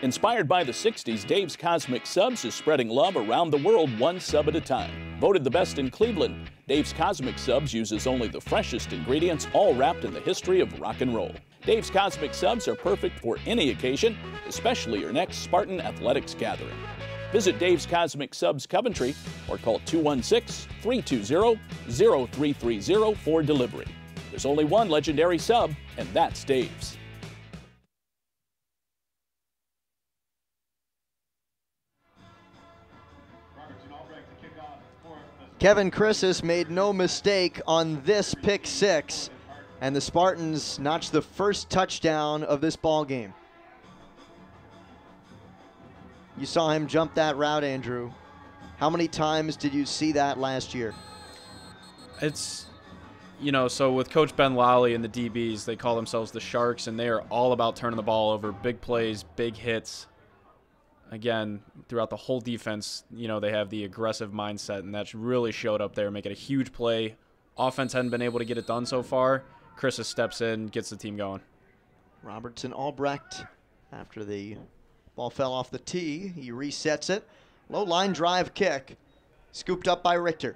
Inspired by the 60s, Dave's Cosmic Subs is spreading love around the world one sub at a time. Voted the best in Cleveland, Dave's Cosmic Subs uses only the freshest ingredients, all wrapped in the history of rock and roll. Dave's Cosmic Subs are perfect for any occasion, especially your next Spartan athletics gathering. Visit Dave's Cosmic Subs Coventry or call 216-320-0330 for delivery. There's only one legendary sub, and that's Dave's. Kevin Chrisis made no mistake on this pick 6, and the Spartans notched the first touchdown of this ball game. You saw him jump that route, Andrew. How many times did you see that last year? It's, you know, so with Coach Ben Lally and the DBs, they call themselves the Sharks, and they are all about turning the ball over, big plays, big hits. Again, throughout the whole defense, you know, they have the aggressive mindset, and that's really showed up there, making a huge play. Offense hadn't been able to get it done so far. Chrisis steps in, gets the team going. Robertson Albrecht, after the ball fell off the tee, he resets it. Low line drive kick, scooped up by Richter.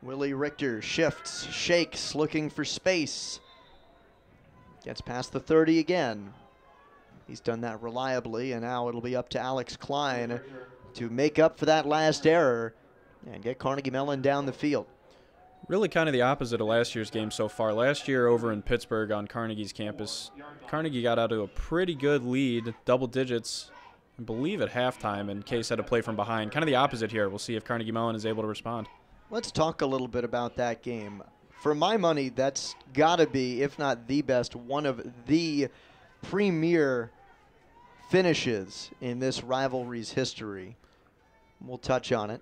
Willie Richter shifts, shakes, looking for space. Gets past the 30 again. He's done that reliably, and now it'll be up to Alex Klein to make up for that last error and get Carnegie Mellon down the field. Really kind of the opposite of last year's game so far. Last year over in Pittsburgh on Carnegie's campus, Carnegie got out to a pretty good lead, double digits, I believe at halftime, and Case had to play from behind. Kind of the opposite here. We'll see if Carnegie Mellon is able to respond. Let's talk a little bit about that game. For my money, that's got to be, if not the best, one of the premier finishes in this rivalry's history. We'll touch on it.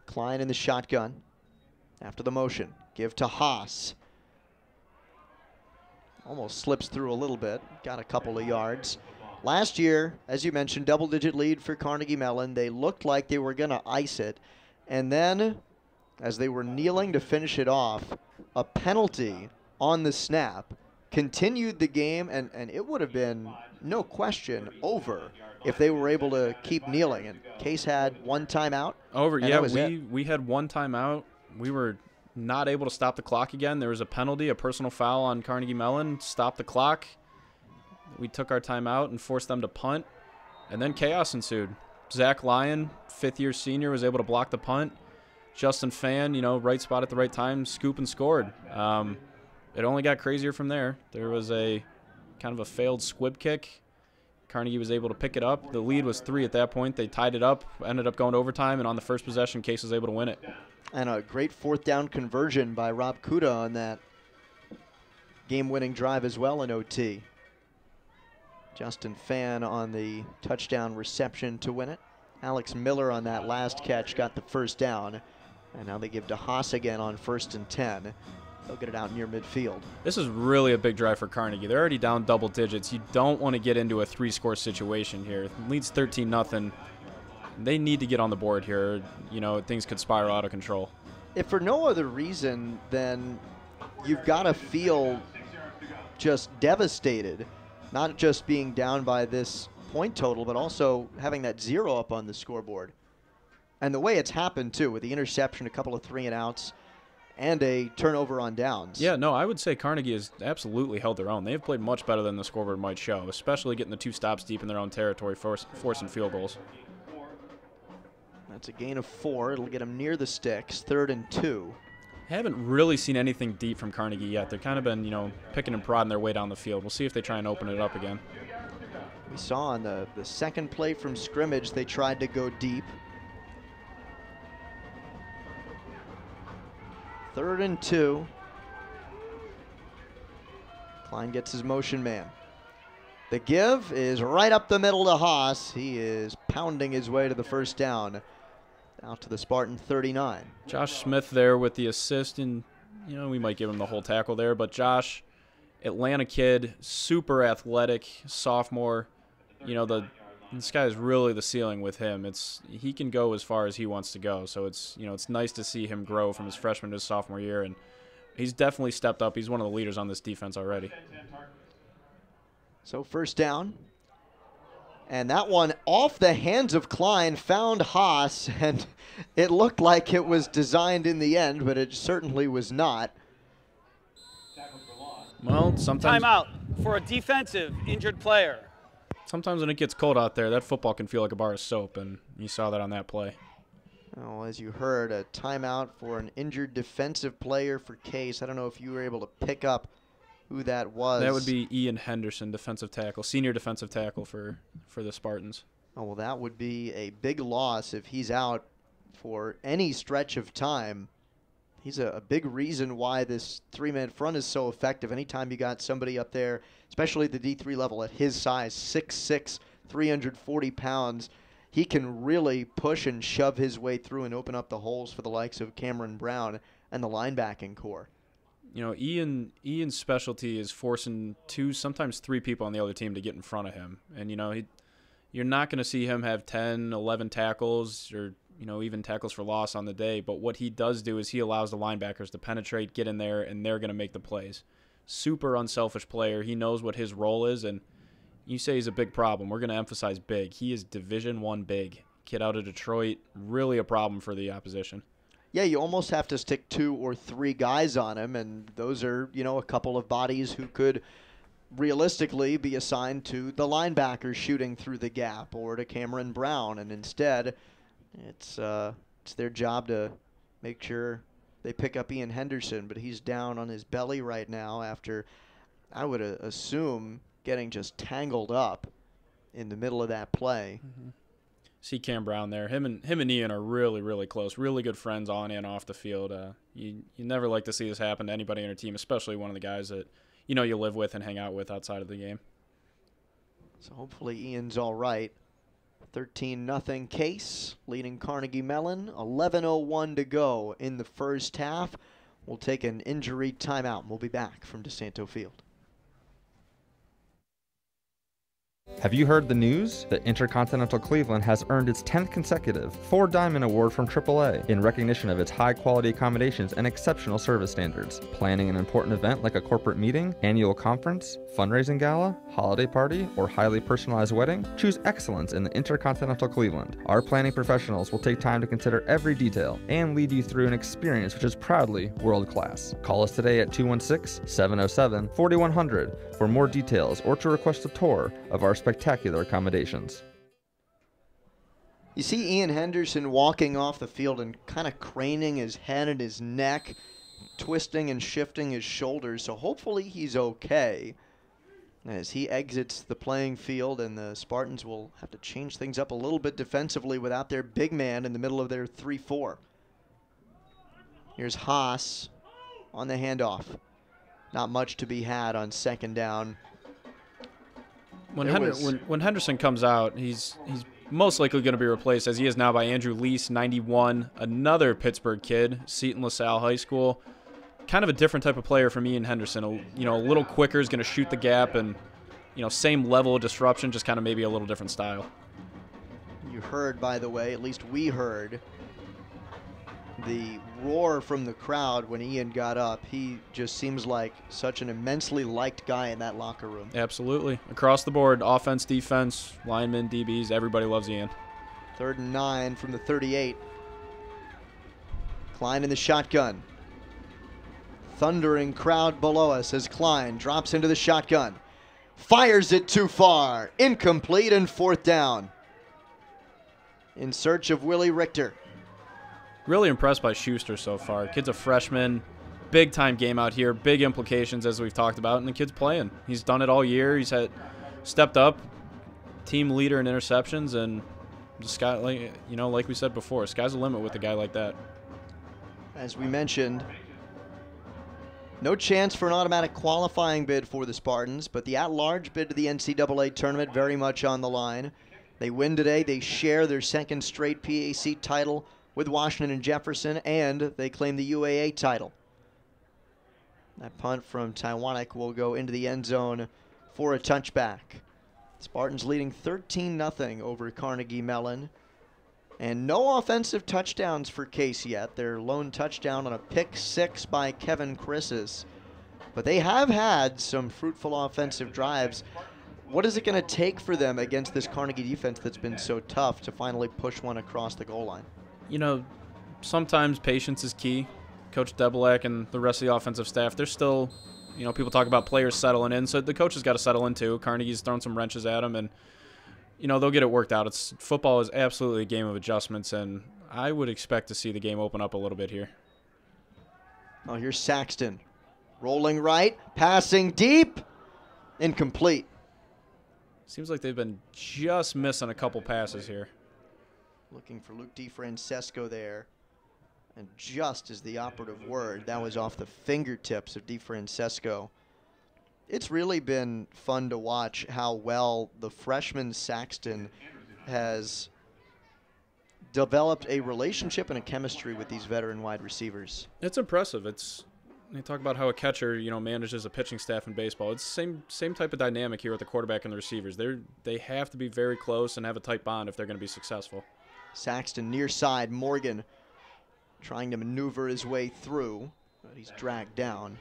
Klein in the shotgun. After the motion, give to Haas. Almost slips through a little bit. Got a couple of yards. Last year, as you mentioned, double-digit lead for Carnegie Mellon. They looked like they were going to ice it. And then, as they were kneeling to finish it off, a penalty on the snap continued the game, and it would have been, no question, over if they were able to keep kneeling. And Case had one timeout. Over, yeah, we had one timeout. We were not able to stop the clock again. There was a penalty, a personal foul on Carnegie Mellon, stopped the clock. We took our timeout and forced them to punt. And then chaos ensued. Zach Lyon, fifth-year senior, was able to block the punt. Justin Fan, right spot at the right time, scoop and scored. It only got crazier from there. There was a kind of a failed squib kick. Carnegie was able to pick it up. The lead was 3 at that point. They tied it up, ended up going to overtime, and on the first possession, Case was able to win it. And a great fourth down conversion by Rob Kuda on that game-winning drive as well in OT. Justin Fan on the touchdown reception to win it. Alex Miller on that last catch got the first down. And now they give to Haas again on 1st and 10. They'll get it out near midfield. This is really a big drive for Carnegie. They're already down double digits. You don't want to get into a 3-score situation here. It leads 13-0. They need to get on the board here. Things could spiral out of control. If for no other reason, then you've got to feel just devastated. Not just being down by this point total, but also having that 0 up on the scoreboard. And the way it's happened, too, with the interception, a couple of 3-and-outs, and a turnover on downs. Yeah, no, I would say Carnegie has absolutely held their own. They've played much better than the scoreboard might show, especially getting the 2 stops deep in their own territory, forcing field goals. That's a gain of 4. It'll get them near the sticks, 3rd and 2. Haven't really seen anything deep from Carnegie yet. They've kind of been, picking and prodding their way down the field. We'll see if they try and open it up again. We saw on the second play from scrimmage, they tried to go deep. 3rd and 2. Klein gets his motion man. The give is right up the middle to Haas. He is pounding his way to the first down. Out to the Spartan 39. Josh Smith there with the assist, and we might give him the whole tackle there, but Josh, Atlanta kid, super athletic, sophomore. The sky is really the ceiling with him. He can go as far as he wants to go, so it's nice to see him grow from his freshman to his sophomore year, and he's definitely stepped up. He's one of the leaders on this defense already. So first down. And that one off the hands of Klein found Haas, and it looked like it was designed in the end, but it certainly was not. Well, sometimes Timeout for a defensive injured player. Sometimes when it gets cold out there, that football can feel like a bar of soap, and you saw that on that play. Well, as you heard, a timeout for an injured defensive player for Case. I don't know if you were able to pick up who that was. That would be Ian Henderson, defensive tackle, senior defensive tackle for the Spartans. Oh, well, that would be a big loss if he's out for any stretch of time. He's a big reason why this 3-man front is so effective. Anytime you got somebody up there, especially at the D3 level at his size, 6'6", 340 pounds, he can really push and shove his way through and open up the holes for the likes of Cameron Brown and the linebacking core. Ian's specialty is forcing 2, sometimes 3 people on the other team to get in front of him. And, you're not going to see him have 10, 11 tackles or, even tackles for loss on the day. But what he does do is he allows the linebackers to penetrate, get in there, and they're going to make the plays. Super unselfish player. He knows what his role is, and you say he's a big problem. We're going to emphasize big. He is Division I big. Kid out of Detroit, really a problem for the opposition. Yeah, you almost have to stick 2 or 3 guys on him, and those are, a couple of bodies who could realistically be assigned to the linebackers shooting through the gap or to Cameron Brown, and instead it's their job to make sure they pick up Ian Henderson, but he's down on his belly right now after, I would assume, getting just tangled up in the middle of that play. Mm-hmm. See Cam Brown there. Him and Ian are really, really close. Really good friends on and off the field. You never like to see this happen to anybody on your team, especially one of the guys that you live with and hang out with outside of the game. So hopefully Ian's all right. 13-0 Case leading Carnegie Mellon. 11:01 to go in the first half. We'll take an injury timeout. We'll be back from DeSanto Field. Have you heard the news? That Intercontinental Cleveland has earned its 10th consecutive 4-Diamond Award from AAA in recognition of its high-quality accommodations and exceptional service standards. Planning an important event like a corporate meeting, annual conference, fundraising gala, holiday party, or highly personalized wedding? Choose excellence in the Intercontinental Cleveland. Our planning professionals will take time to consider every detail and lead you through an experience which is proudly world-class. Call us today at 216-707-4100 for more details or to request a tour of our spectacular accommodations. You see Ian Henderson walking off the field and kind of craning his head and his neck, twisting and shifting his shoulders, so hopefully he's okay as he exits the playing field, and the Spartans will have to change things up a little bit defensively without their big man in the middle of their 3-4. Here's Haas on the handoff. Not much to be had on second down. When Henderson comes out, he's most likely going to be replaced, as he is now, by Andrew Lease, 91, another Pittsburgh kid, Seton LaSalle High School. Kind of a different type of player from Ian Henderson. A little quicker, is going to shoot the gap, and same level of disruption, just kind of maybe a little different style. You heard, by the way, at least we heard, the roar from the crowd when Ian got up. He just seems like such an immensely liked guy in that locker room. Absolutely. Across the board, offense, defense, linemen, DBs, everybody loves Ian. 3rd and 9 from the 38. Klein in the shotgun. Thundering crowd below us as Klein drops into the shotgun. Fires it too far. Incomplete, and 4th down. In search of Willie Richter. Really impressed by Schuster so far. Kid's a freshman. Big time game out here. Big implications, as we've talked about, and the kid's playing. He's done it all year. He's stepped up, team leader in interceptions, and the sky, like we said before, sky's the limit with a guy like that. As we mentioned, no chance for an automatic qualifying bid for the Spartans, but the at-large bid to the NCAA tournament very much on the line. They win today. They share their 2nd straight PAC title with Washington and Jefferson, and they claim the UAA title. That punt from Tywanek will go into the end zone for a touchback. Spartans leading 13-0 over Carnegie Mellon. And no offensive touchdowns for Case yet. Their lone touchdown on a pick 6 by Kevin Chris's. But they have had some fruitful offensive drives. What is it going to take for them against this Carnegie defense that's been so tough to finally push one across the goal line? Sometimes patience is key. Coach Debelak and the rest of the offensive staff, they're still, people talk about players settling in, so the coach has got to settle in too. Carnegie's thrown some wrenches at him, and, they'll get it worked out. Football is absolutely a game of adjustments, and I would expect to see the game open up a little bit here. Oh, here's Saxton. Rolling right, passing deep, incomplete. Seems like they've been just missing a couple passes here. Looking for Luke DeFrancesco there. And just is the operative word. That was off the fingertips of DeFrancesco. It's really been fun to watch how well the freshman Saxton has developed a relationship and a chemistry with these veteran wide receivers. It's impressive. They talk about how a catcher, manages a pitching staff in baseball. It's the same type of dynamic here with the quarterback and the receivers. They have to be very close and have a tight bond if they're going to be successful. Saxton near side, Morgan trying to maneuver his way through, but he's dragged down.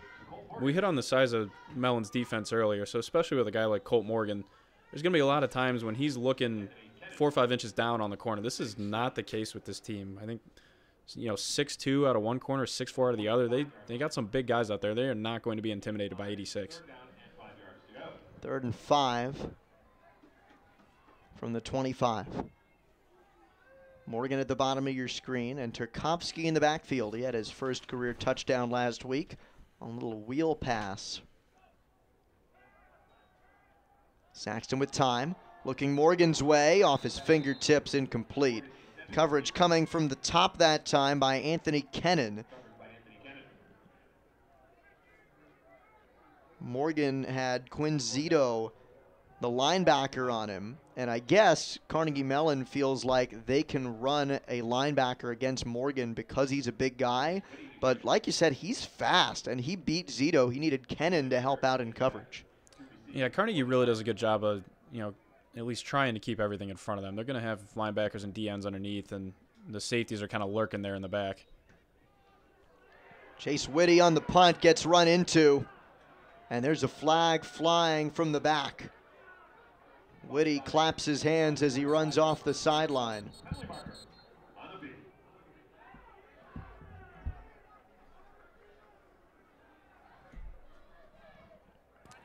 We hit on the size of Mellon's defense earlier, so especially with a guy like Colt Morgan, there's going to be a lot of times when he's looking 4 or 5 inches down on the corner. This is not the case with this team. I think 6'2" out of one corner, 6'4" out of the other. They got some big guys out there. They are not going to be intimidated by 86. 3rd and 5 from the 25. Morgan at the bottom of your screen, and Turkovsky in the backfield. He had his first career touchdown last week on a little wheel pass. Saxton with time, looking Morgan's way, off his fingertips, incomplete. Coverage coming from the top that time by Anthony Kennan. Morgan had Quinn Zito, the linebacker, on him, and I guess Carnegie Mellon feels like they can run a linebacker against Morgan because he's a big guy. But like you said, he's fast, and he beat Zito. He needed Kennan to help out in coverage. Yeah, Carnegie really does a good job of, at least trying to keep everything in front of them. They're going to have linebackers and DNs underneath, and the safeties are kind of lurking there in the back. Chase Whitty on the punt gets run into, and there's a flag flying from the back. Whitty claps his hands as he runs off the sideline.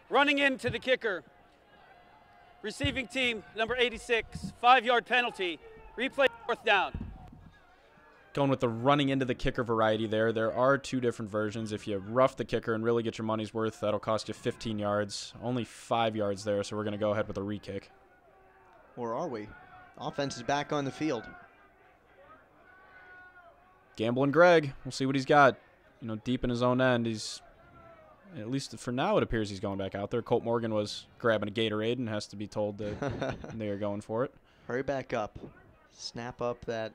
Running into the kicker. Receiving team, number 86, 5-yard penalty. Replay. 4th down. Going with the running into the kicker variety there. There are 2 different versions. If you rough the kicker and really get your money's worth, that'll cost you 15 yards. Only 5 yards there, so we're going to go ahead with a re-kick. Or are we? Offense is back on the field. Gambling Greg. We'll see what he's got. You know, deep in his own end. He's, at least for now, it appears he's going back out there. Colt Morgan was grabbing a Gatorade and has to be told that they are going for it. Hurry back up. Snap up that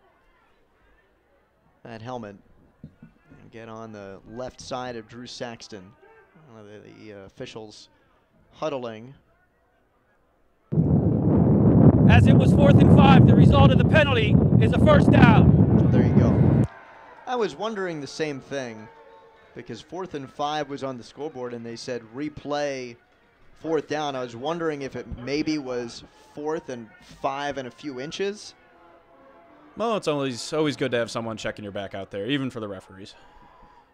helmet and get on the left side of Drew Saxton. The officials huddling. As it was 4th and 5, the result of the penalty is a 1st down. Oh, there you go. I was wondering the same thing because 4th and 5 was on the scoreboard and they said replay 4th down. I was wondering if it maybe was 4th and 5 and a few inches. Well, it's always good to have someone checking your back out there, even for the referees.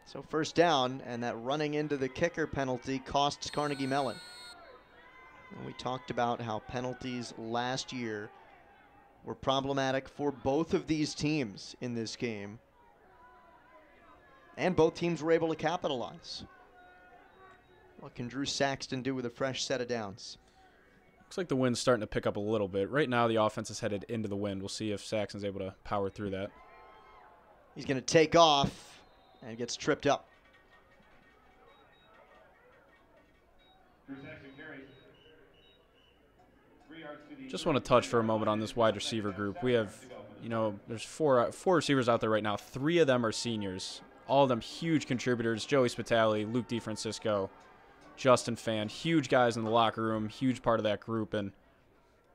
So 1st down, and that running into the kicker penalty costs Carnegie Mellon. And we talked about how penalties last year were problematic for both of these teams in this game. And both teams were able to capitalize. What can Drew Saxton do with a fresh set of downs? Looks like the wind's starting to pick up a little bit. Right now, the offense is headed into the wind. We'll see if Saxon's able to power through that. He's going to take off and gets tripped up. Just want to touch for a moment on this wide receiver group. We have, you know, there's four receivers out there right now. 3 of them are seniors. All of them huge contributors. Joey Spitali, Luke DeFrancisco, Justin Fan, huge guys in the locker room, huge part of that group. And,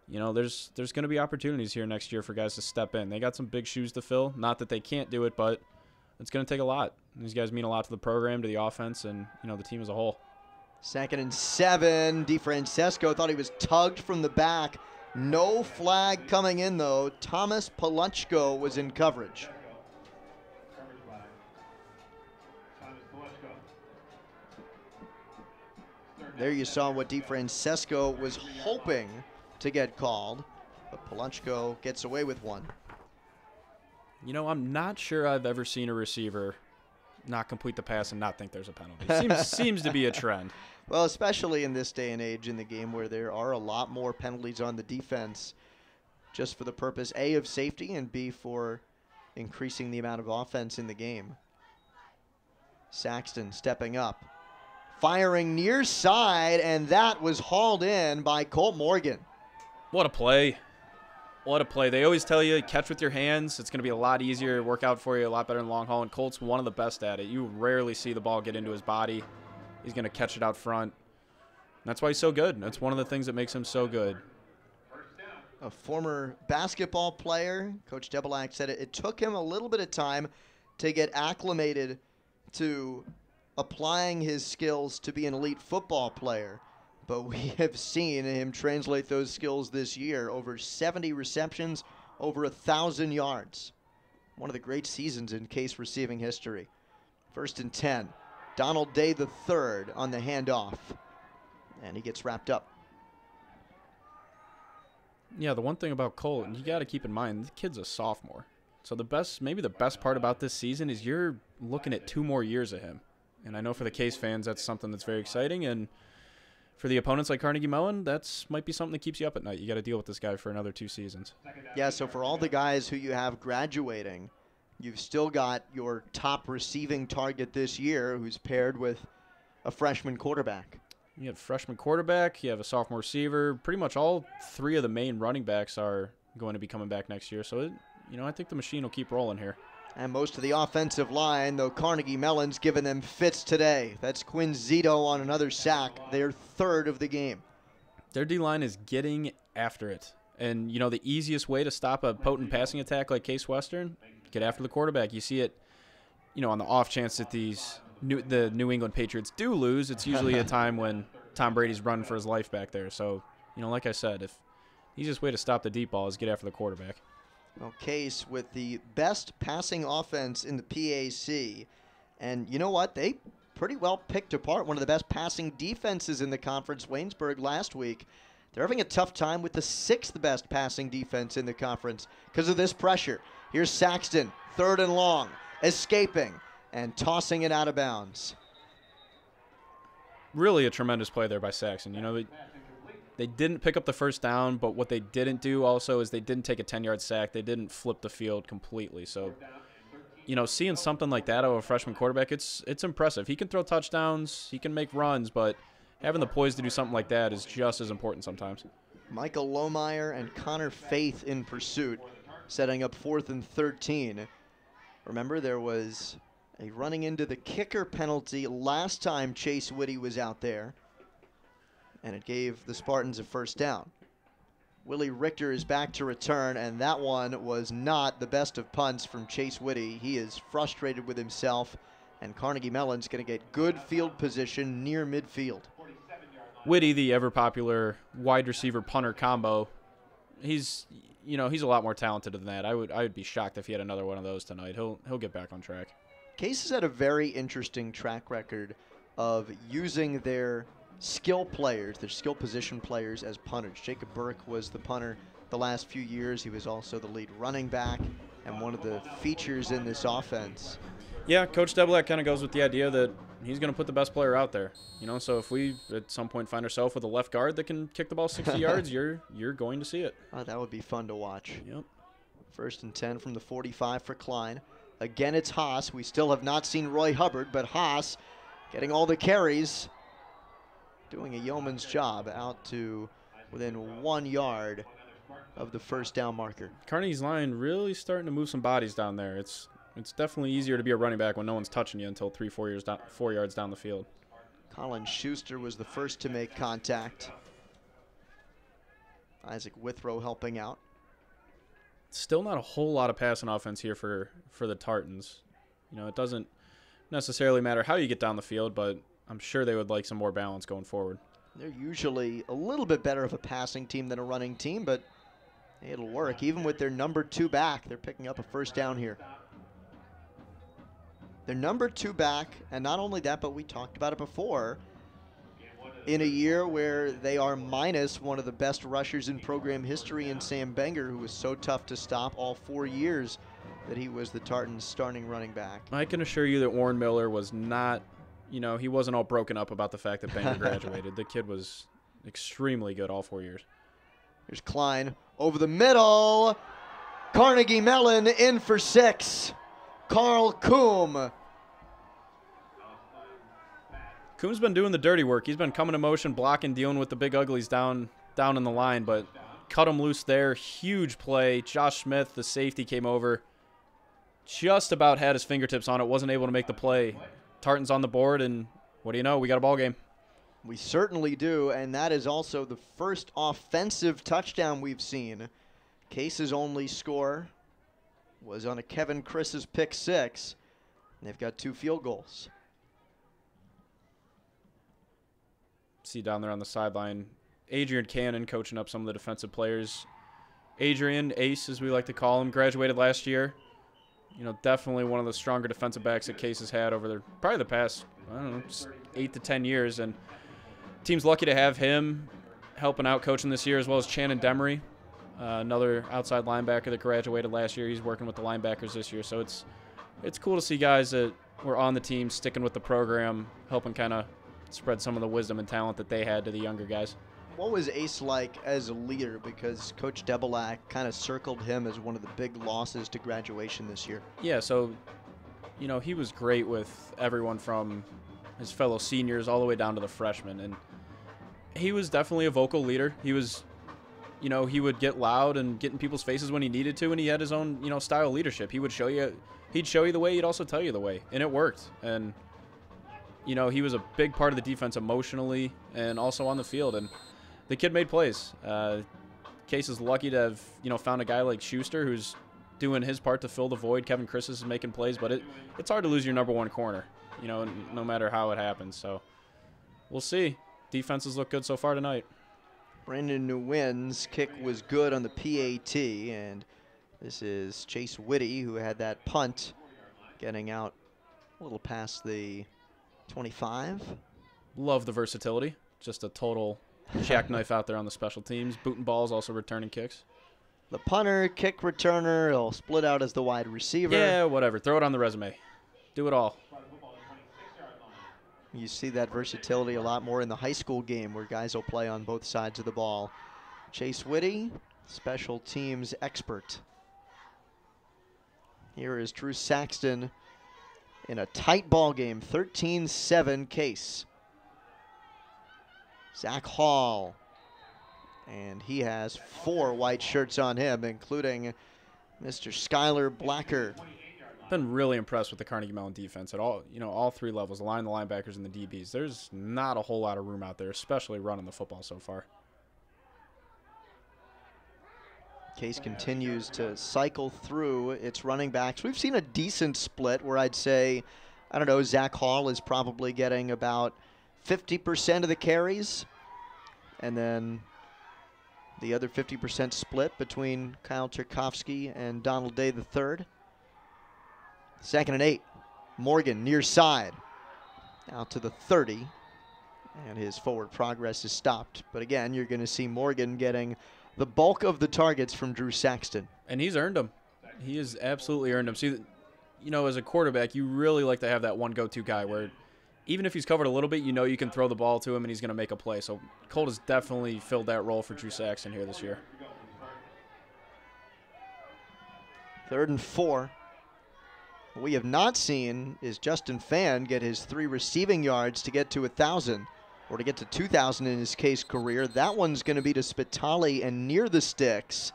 you know, there's going to be opportunities here next year for guys to step in. They got some big shoes to fill. Not that they can't do it, but it's going to take a lot. These guys mean a lot to the program, to the offense, and, you know, the team as a whole. 2nd and 7. DeFrancisco thought he was tugged from the back. No flag coming in, though. Thomas Paluchko was in coverage. There you saw what DeFrancisco was hoping to get called, but Paluchko gets away with one. You know, I'm not sure I've ever seen a receiver not complete the pass and not think there's a penalty. Seems to be a trend. Well, especially in this day and age in the game where there are a lot more penalties on the defense just for the purpose, A, of safety, and B, for increasing the amount of offense in the game. Saxton stepping up. Firing near side, and that was hauled in by Colt Morgan. What a play. What a play. They always tell you, catch with your hands. It's going to be a lot easier, work out for you, a lot better in long haul, and Colt's one of the best at it. You rarely see the ball get into his body. He's going to catch it out front. And that's why he's so good. That's one of the things that makes him so good. A former basketball player, Coach Debelak said it took him a little bit of time to get acclimated to applying his skills to be an elite football player. But we have seen him translate those skills this year. Over 70 receptions, over 1,000 yards. One of the great seasons in Case receiving history. 1st and 10. Donald Day III on the handoff. And he gets wrapped up. Yeah, the one thing about Colt, and you got to keep in mind, the kid's a sophomore. So maybe the best part about this season is you're looking at 2 more years of him. And I know for the Case fans, that's something that's very exciting. And for the opponents like Carnegie Mellon, that's might be something that keeps you up at night. You got to deal with this guy for another 2 seasons. Yeah, so for all the guys who you have graduating, you've still got your top receiving target this year who's paired with a freshman quarterback. You have a freshman quarterback, you have a sophomore receiver. Pretty much all 3 of the main running backs are going to be coming back next year. So, I think the machine will keep rolling here. And most of the offensive line, though Carnegie Mellon's given them fits today. That's Quinn Zito on another sack, their 3rd of the game. Their D-line is getting after it. And, the easiest way to stop a potent passing attack like Case Western, get after the quarterback. You see it, on the off chance that the New England Patriots do lose, it's usually a time when Tom Brady's running for his life back there. So, like I said, if the easiest way to stop the deep ball is get after the quarterback. Well, Case with the best passing offense in the PAC. And you know what? They pretty well picked apart one of the best passing defenses in the conference, Waynesburg, last week. They're having a tough time with the 6th best passing defense in the conference because of this pressure. Here's Saxton, 3rd and long, escaping and tossing it out of bounds. Really a tremendous play there by Saxton. You know, they didn't pick up the first down, but what they didn't do also is they didn't take a 10-yard sack. They didn't flip the field completely. So, you know, seeing something like that out of a freshman quarterback, it's impressive. He can throw touchdowns, he can make runs, but having the poise to do something like that is just as important sometimes. Michael Lohmeyer and Connor Faith in pursuit, setting up 4th and 13. Remember, there was a running into the kicker penalty last time Chase Whitty was out there, and it gave the Spartans a first down. Willie Richter is back to return, and that one was not the best of punts from Chase Whitty. He is frustrated with himself, and Carnegie Mellon's going to get good field position near midfield. Whitty, the ever-popular wide receiver punter combo, he's a lot more talented than that. I would be shocked if he had another one of those tonight. He'll get back on track. Case has had a very interesting track record of using their skill players, their skill position players, as punters. Jacob Burke was the punter the last few years. He was also the lead running back and one of the features in this offense. Yeah, Coach Debelak kind of goes with the idea that he's going to put the best player out there. You know, so if we at some point find ourselves with a left guard that can kick the ball 60 yards, you're going to see it. Oh, that would be fun to watch. Yep. 1st and 10 from the 45 for Klein. Again, it's Haas. We still have not seen Roy Hubbard, but Haas getting all the carries, doing a yeoman's job out to within 1 yard of the first down marker. Carnegie's line really starting to move some bodies down there. It's definitely easier to be a running back when no one's touching you until 4 yards down the field. Colin Schuster was the first to make contact. Isaac Withrow helping out. Still not a whole lot of passing offense here for the Tartans. You know, it doesn't necessarily matter how you get down the field, but I'm sure they would like some more balance going forward. They're usually a little bit better of a passing team than a running team, but it'll work. Even with their number 2 back, they're picking up a first down here. Their number 2 back, and not only that, but we talked about it before, in a year where they are minus one of the best rushers in program history in Sam Benger, who was so tough to stop all 4 years that he was the Tartans' starting running back. I can assure you that Warren Miller was not, he wasn't all broken up about the fact that Benger graduated. The kid was extremely good all 4 years. Here's Klein over the middle. Carnegie Mellon in for 6. Carl Coombe. Coombs been doing the dirty work. He's been coming to motion, blocking, dealing with the big uglies down in the line, but cut him loose there. Huge play. Josh Smith, the safety, came over. Just about had his fingertips on it. Wasn't able to make the play. Tartan's on the board, and what do you know? We got a ball game. We certainly do, and that is also the first offensive touchdown we've seen. Case's only score was on a Kevin Chris's pick 6, and they've got 2 field goals. See down there on the sideline, Adrian Cannon coaching up some of the defensive players. Adrian, Ace as we like to call him, graduated last year. Definitely one of the stronger defensive backs that Case has had over probably the past, 8 to 10 years. And team's lucky to have him helping out coaching this year, as well as Channon Demery, another outside linebacker that graduated last year. He's working with the linebackers this year. So it's cool to see guys that were on the team sticking with the program, helping kind of spread some of the wisdom and talent that they had to the younger guys. What was Ace like as a leader? Because Coach Debelak kind of circled him as one of the big losses to graduation this year. Yeah, so, he was great with everyone from his fellow seniors all the way down to the freshmen. And he was definitely a vocal leader. He was, he would get loud and get in people's faces when he needed to, and he had his own, style of leadership. He'd show you the way, he'd also tell you the way, and it worked. And he was a big part of the defense emotionally and also on the field, and the kid made plays. Case is lucky to have, found a guy like Schuster who's doing his part to fill the void. Kevin Chris is making plays, but it's hard to lose your number 1 corner, no matter how it happens. So we'll see. Defenses look good so far tonight. Brandon Nguyen's kick was good on the PAT, and this is Chase Whitty, who had that punt getting out a little past the 25. Love the versatility. Just a total jackknife out there on the special teams. Booting balls, also returning kicks. The punter, kick returner, he'll split out as the wide receiver. Yeah, whatever. Throw it on the resume. Do it all. You see that versatility a lot more in the high school game where guys will play on both sides of the ball. Chase Whitty, special teams expert. Here is Drew Saxton in a tight ball game, 13-7 Case. Zach Hall, and he has 4 white shirts on him, including Mr. Skylar Blacker. Been really impressed with the Carnegie Mellon defense at all, all 3 levels, the line, the linebackers, and the DBs. There's not a whole lot of room out there, especially running the football so far. Case continues to cycle through its running backs. We've seen a decent split where I'd say, I don't know, Zach Hall is probably getting about 50% of the carries. And then the other 50% split between Kyle Tchaikovsky and Donald Day III. 2nd and 8. Morgan near side. Out to the 30. And his forward progress is stopped. But again, you're going to see Morgan getting the bulk of the targets from Drew Saxton. And he's earned them. He has absolutely earned them. See, as a quarterback, you really like to have that one go-to guy where even if he's covered a little bit, you can throw the ball to him and he's going to make a play. So Colt has definitely filled that role for Drew Saxton here this year. 3rd and 4. What we have not seen is Justin Fan get his 3 receiving yards to get to 1,000. Or to get to 2,000 in his Case career. That one's going to be to Spitali and near the sticks.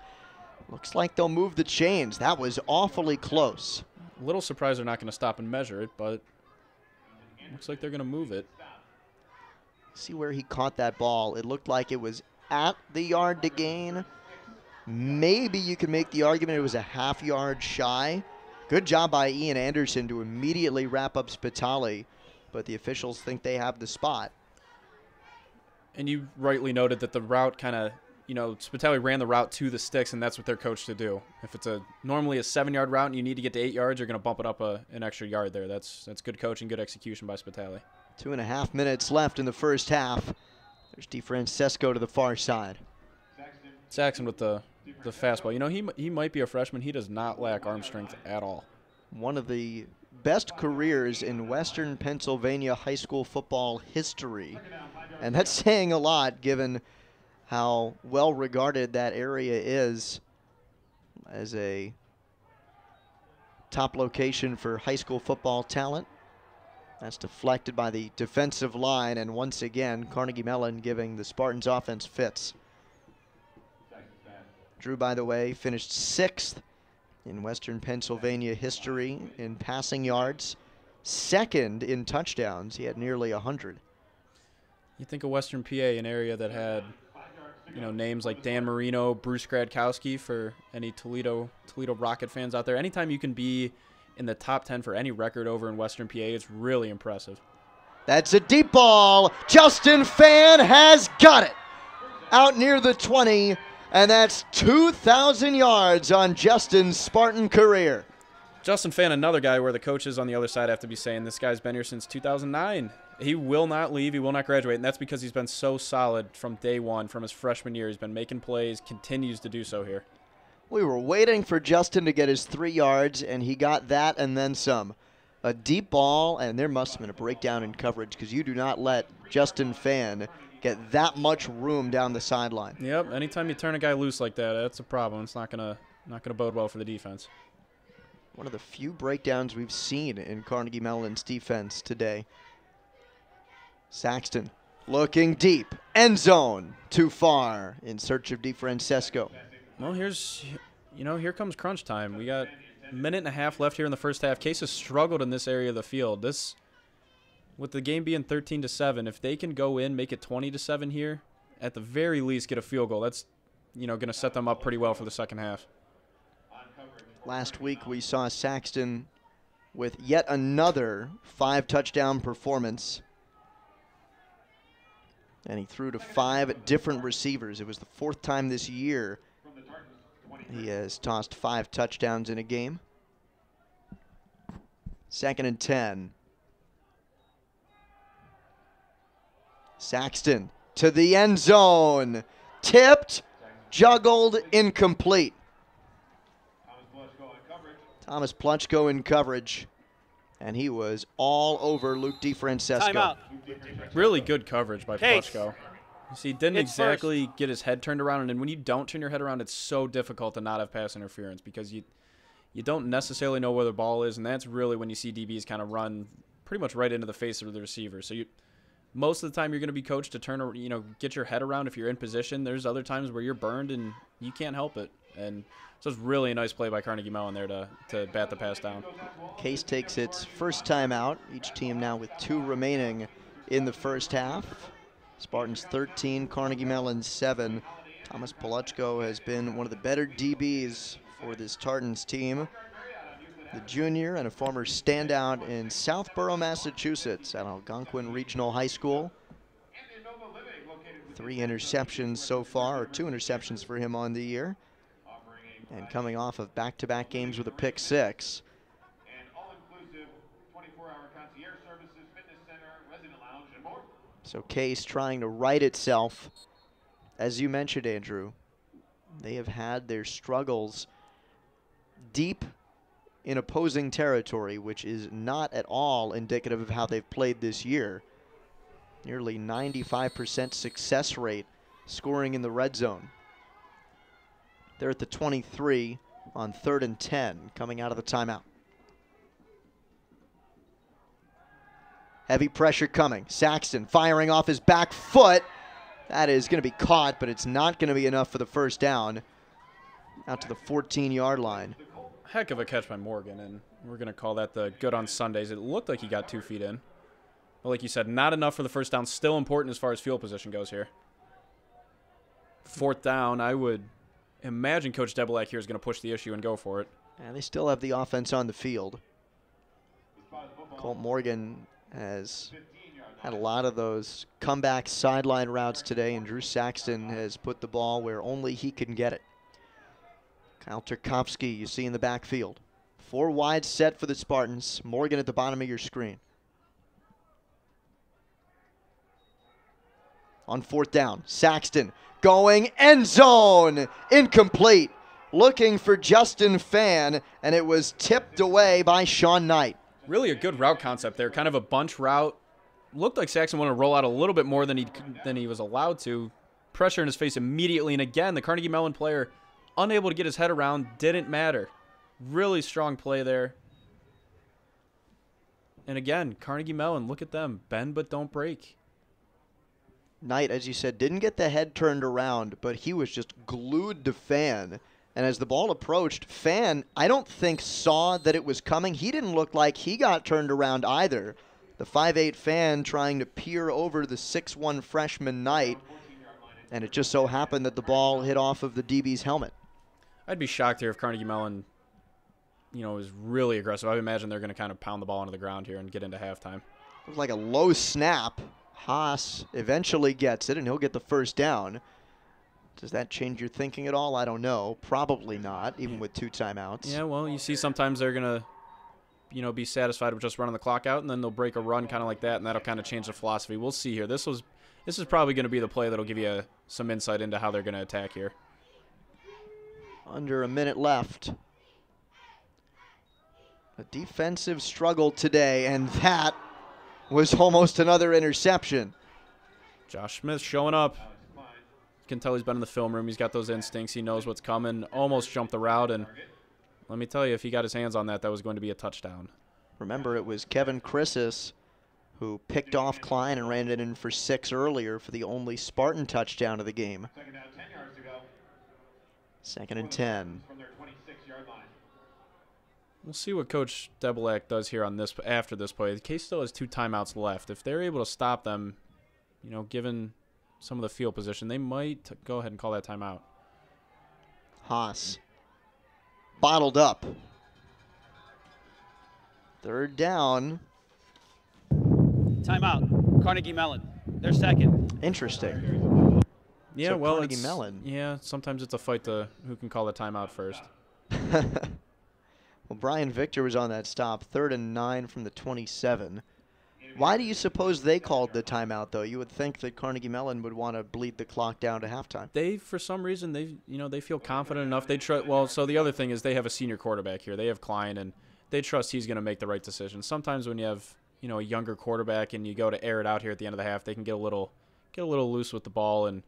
Looks like they'll move the chains. That was awfully close. A little surprised they're not going to stop and measure it, but looks like they're going to move it. See where he caught that ball. It looked like it was at the yard to gain. Maybe you could make the argument it was a half yard shy. Good job by Ian Anderson to immediately wrap up Spitali, but the officials think they have the spot. And you rightly noted that the route kind of, Spitali ran the route to the sticks, and that's what they're coached to do. If it's normally a 7-yard route and you need to get to 8 yards, you're going to bump it up an extra yard there. That's good coaching, good execution by Spitali. 2.5 minutes left in the first half. There's DeFrancesco to the far side. Saxon with the fastball. He might be a freshman. He does not lack arm strength at all. One of the best careers in Western Pennsylvania high school football history. And that's saying a lot given how well regarded that area is as a top location for high school football talent. That's deflected by the defensive line, and once again, Carnegie Mellon giving the Spartans offense fits. Drew, by the way, finished 6th in Western Pennsylvania history in passing yards, 2nd in touchdowns. He had nearly 100. You think of Western PA, an area that had, names like Dan Marino, Bruce Gradkowski for any Toledo Rocket fans out there. Anytime you can be in the top 10 for any record over in Western PA, it's really impressive. That's a deep ball. Justin Fan has got it. Out near the 20, and that's 2,000 yards on Justin's Spartan career. Justin Fan, another guy where the coaches on the other side have to be saying this guy's been here since 2009. He will not leave. He will not graduate, and that's because he's been so solid from day one, from his freshman year. He's been making plays, continues to do so here. We were waiting for Justin to get his 3 yards, and he got that and then some. A deep ball, and there must have been a breakdown in coverage because you do not let Justin Fan get that much room down the sideline. Yep, anytime you turn a guy loose like that, that's a problem. It's not gonna bode well for the defense. One of the few breakdowns we've seen in Carnegie Mellon's defense today. Saxton looking deep. End zone. Too far in search of DeFrancesco. Well, here comes crunch time. We got a minute and a half left here in the first half. Case has struggled in this area of the field. With the game being 13-7, if they can go in, make it 20-7 here, at the very least get a field goal, that's going to set them up pretty well for the second half. Last week we saw Saxton with yet another 5-touchdown performance. And he threw to 5 different receivers. It was the 4th time this year he has tossed 5 touchdowns in a game. 2nd and 10. Saxton to the end zone. Tipped, juggled, incomplete. Thomas Plutchko in coverage. And he was all over Luke DeFrancesco. Timeout. Really good coverage by Case. Plutchko. You see, he didn't Hits exactly get his head turned around, and when you don't turn your head around, it's so difficult to not have pass interference because you don't necessarily know where the ball is, and that's really when you see DBs kind of run pretty much right into the face of the receiver. So most of the time you're going to be coached to get your head around if you're in position. There's other times where you're burned and you can't help it. And so it's really a nice play by Carnegie Mellon there to bat the pass down. Case takes its first time out. Each team now with 2 remaining in the first half. Spartans 13, Carnegie Mellon 7. Thomas Plutchko has been one of the better DBs for this Tartans team. The junior and a former standout in Southborough, Massachusetts at Algonquin Regional High School. 3 interceptions so far, or 2 interceptions for him on the year. And coming off of back-to-back games with a pick 6. So Case trying to right itself. As you mentioned, Andrew, they have had their struggles deep in opposing territory, which is not at all indicative of how they've played this year. Nearly 95% success rate scoring in the red zone. They're at the 23 on 3rd and 10 coming out of the timeout. Heavy pressure coming. Saxton firing off his back foot. That is going to be caught, but it's not going to be enough for the first down. Out to the 14-yard line. Heck of a catch by Morgan, and we're going to call that the good on Sundays. It looked like he got 2 feet in. But like you said, not enough for the first down. Still important as far as field position goes here. 4th down, I would imagine Coach Debelak here is going to push the issue and go for it. And they still have the offense on the field. Colt Morgan has had a lot of those comeback sideline routes today, and Drew Saxton has put the ball where only he can get it. Kyle Turkowski, you see in the backfield. 4 wide set for the Spartans. Morgan at the bottom of your screen. On 4th down, Saxton going end zone. Incomplete. Looking for Justin Fan, and it was tipped away by Sean Knight. Really a good route concept there, kind of a bunch route. Looked like Saxton wanted to roll out a little bit more than he was allowed to. Pressure in his face immediately, and again, the Carnegie Mellon player unable to get his head around. Didn't matter. Really strong play there. And again, Carnegie Mellon, look at them. Bend but don't break. Knight, as you said, didn't get the head turned around, but he was just glued to Fan. And as the ball approached, Fan, I don't think saw that it was coming. He didn't look like he got turned around either. The 5'8" Fan trying to peer over the 6'1" freshman Knight, and it just so happened that the ball hit off of the DB's helmet. I'd be shocked here if Carnegie Mellon, is really aggressive. I imagine they're going to kind of pound the ball onto the ground here and get into halftime. It was like a low snap. Haas eventually gets it, and he'll get the first down. Does that change your thinking at all? I don't know. Probably not, even with 2 timeouts. Yeah, well, you see sometimes they're going to, be satisfied with just running the clock out, and then they'll break a run kind of like that, and that'll kind of change the philosophy. We'll see here. This is probably going to be the play that'll give you some insight into how they're going to attack here. Under a minute left. A defensive struggle today, and that was almost another interception. Josh Smith showing up. You can tell he's been in the film room. He's got those instincts. He knows what's coming. Almost jumped the route, and let me tell you, if he got his hands on that, that was going to be a touchdown. Remember, it was Kevin Chrisis who picked off Klein and ran it in for 6 earlier for the only Spartan touchdown of the game. 2nd and 10. We'll see what Coach Debelak does here on this after this play. The Case still has 2 timeouts left. If they're able to stop them, given some of the field position, they might go ahead and call that timeout. Haas bottled up. 3rd down. Timeout. Carnegie Mellon. They're second. Interesting. Yeah, So well, Carnegie Mellon. Yeah, sometimes it's a fight to who can call the timeout first. Well, Brian Victor was on that stop. 3rd and 9 from the 27. Why do you suppose they called the timeout, though? You would think that Carnegie Mellon would want to bleed the clock down to halftime. They, for some reason, they feel confident enough. They trust. Well, so the other thing is they have a senior quarterback here. They have Klein, and they trust he's going to make the right decision. Sometimes when you have a younger quarterback and you go to air it out here at the end of the half, they can get a little loose with the ball, and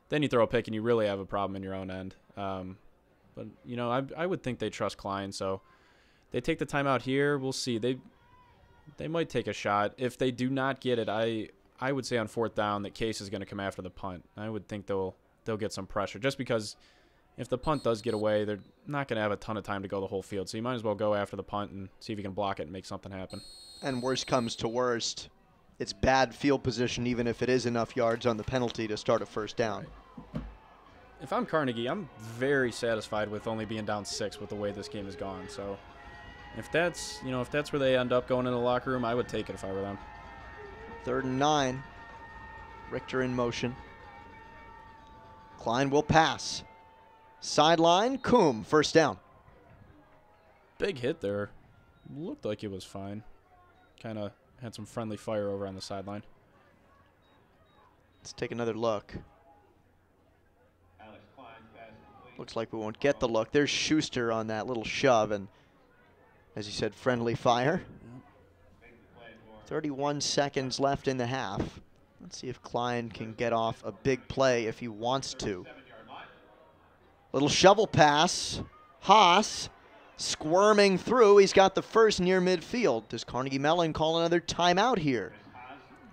then you throw a pick and you really have a problem in your own end. But I would think they trust Klein, so they take the timeout here. We'll see. They might take a shot. If they do not get it, I would say on fourth down that Case is going to come after the punt. I would think they'll get some pressure, just because if the punt does get away, they're not going to have a ton of time to go the whole field. So you might as well go after the punt and see if you can block it and make something happen. And worst comes to worst, it's bad field position even if it is enough yards on the penalty to start a first down. If I'm Carnegie, I'm very satisfied with only being down 6 with the way this game has gone. So if that's where they end up going in the locker room, I would take it if I were them. 3rd and 9. Richter in motion. Klein will pass. Sideline, Coombe, first down. Big hit there. Looked like it was fine. Kind of had some friendly fire over on the sideline. Let's take another look. Looks like we won't get the look. There's Schuster on that little shove, and as you said, friendly fire. 31 seconds left in the half. Let's see if Klein can get off a big play if he wants to. Little shovel pass. Haas squirming through. He's got the first near midfield. Does Carnegie Mellon call another timeout here?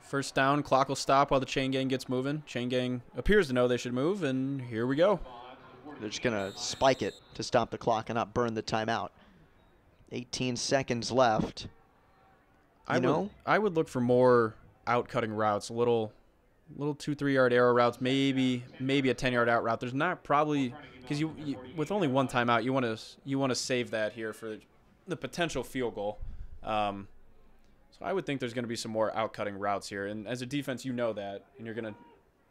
First down, clock will stop while the chain gang gets moving. Chain gang appears to know they should move, and here we go. They're just going to spike it to stop the clock and not burn the timeout. 18 seconds left. I would look for more out-cutting routes, a little 2-3 yard arrow routes, maybe a 10-yard out route. There's not probably, because you with only one timeout, you want to save that here for the potential field goal. So I would think there's going to be some more out-cutting routes here, and as a defense, you know that, and you're going to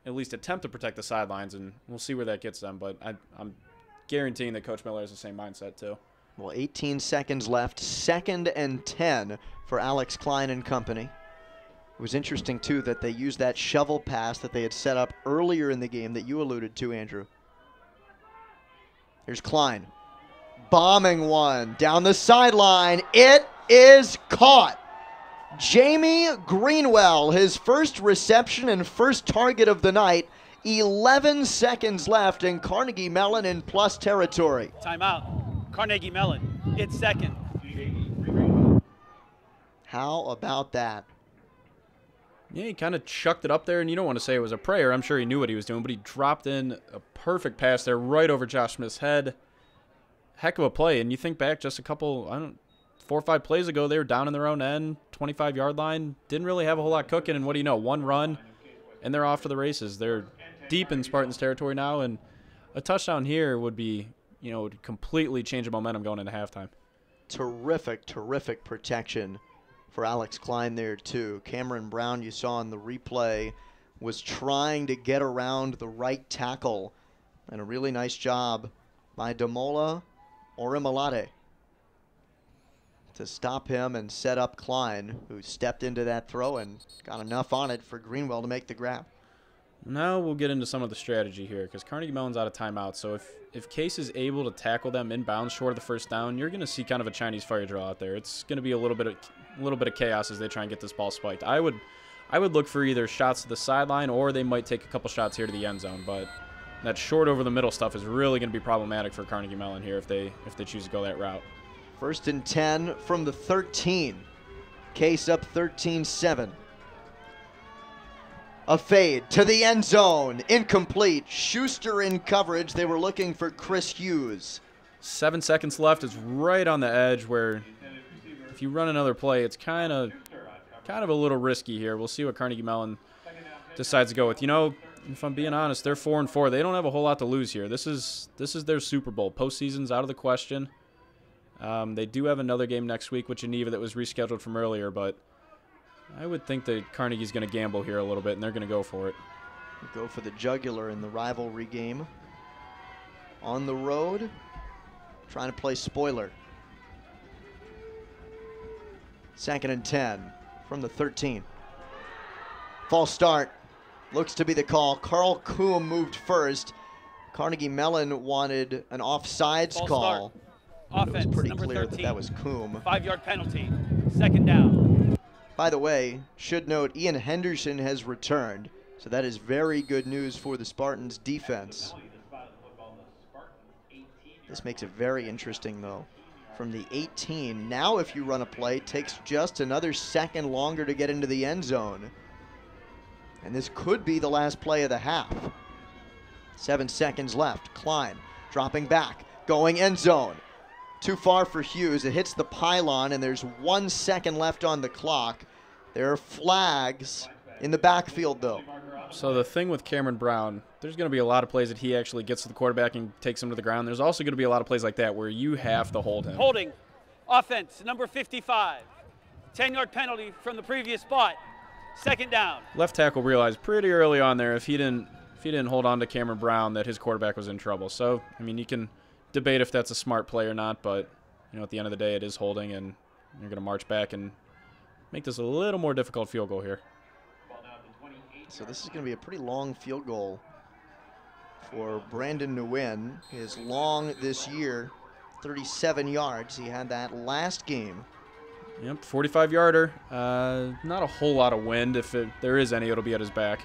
at least attempt to protect the sidelines, and we'll see where that gets them. But I'm guaranteeing that Coach Miller has the same mindset too. Well, 18 seconds left, 2nd and 10 for Alex Klein and company. It was interesting, too, that they used that shovel pass that they had set up earlier in the game that you alluded to, Andrew. Here's Klein. Bombing one down the sideline. It is caught. Jamie Greenwell, his first reception and first target of the night. 11 seconds left, and Carnegie Mellon in plus territory. Timeout. Carnegie Mellon, it's 2nd. How about that? Yeah, he kind of chucked it up there, and you don't want to say it was a prayer. I'm sure he knew what he was doing, but he dropped in a perfect pass there right over Josh Smith's head. Heck of a play, and you think back just a couple, 4 or 5 plays ago, they were down in their own end, 25-yard line, didn't really have a whole lot cooking, and what do you know, one run, and they're off to the races. They're deep in Spartans territory now, and a touchdown here would be, would completely change the momentum going into halftime. Terrific protection for Alex Klein there, too. Cameron Brown, you saw in the replay, was trying to get around the right tackle, and a really nice job by Damola Orimalade to stop him and set up Klein, who stepped into that throw and got enough on it for Greenwell to make the grab. Now we'll get into some of the strategy here, because Carnegie Mellon's out of timeout. So if Case is able to tackle them inbounds short of the first down, you're going to see kind of a Chinese fire drill out there. It's going to be a little bit of chaos as they try and get this ball spiked. I would look for either shots to the sideline, or they might take a couple shots here to the end zone. But that short over the middle stuff is really going to be problematic for Carnegie Mellon here if they choose to go that route. 1st and 10 from the 13. Case up 13-7. A fade to the end zone. Incomplete. Schuster in coverage. They were looking for Chris Hughes. 7 seconds left. It's right on the edge where if you run another play, it's kind of a little risky here. We'll see what Carnegie Mellon decides to go with. If I'm being honest, they're 4-4. They don't have a whole lot to lose here. This is their Super Bowl. Postseason's out of the question. They do have another game next week with Geneva that was rescheduled from earlier, but I would think that Carnegie's going to gamble here a little bit, and they're going to go for it. Go for the jugular in the rivalry game. On the road, trying to play spoiler. 2nd and 10 from the 13. False start. Looks to be the call. Carl Coombe moved first. Carnegie Mellon wanted an offsides False call. start. It was Offense, pretty number clear 13. that was Coombe. 5-yard penalty. Second down. By the way, should note Ian Henderson has returned, so that is very good news for the Spartans defense. This makes it very interesting though. From the 18, now if you run a play, it takes just another second longer to get into the end zone. And this could be the last play of the half. 7 seconds left. Klein dropping back, going end zone. Too far for Hughes. It hits the pylon, and there's 1 second left on the clock. There are flags in the backfield, though. So the thing with Cameron Brown, there's going to be a lot of plays that he actually gets to the quarterback and takes him to the ground. There's also going to be a lot of plays like that where you have to hold him. Holding. Offense, number 55. 10-yard penalty from the previous spot. Second down. Left tackle realized pretty early on there if he didn't hold on to Cameron Brown that his quarterback was in trouble. So, I mean, you can debate if that's a smart play or not, but, you know, at the end of the day, it is holding, and you're going to march back and make this a little more difficult field goal here. So this is going to be a pretty long field goal for Brandon Nguyen. His long this year, 37 yards. He had that last game. Yep, 45-yarder. Not a whole lot of wind. If there is any, it'll be at his back.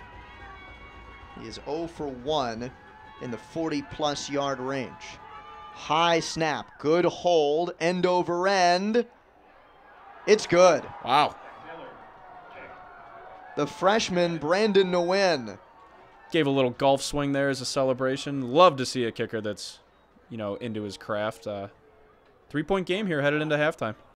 He is 0 for 1 in the 40-plus yard range. High snap, good hold, end over end. It's good. Wow. The freshman, Brandon Nguyen. Gave a little golf swing there as a celebration. Love to see a kicker that's, you know, into his craft. 3-point game here headed into halftime.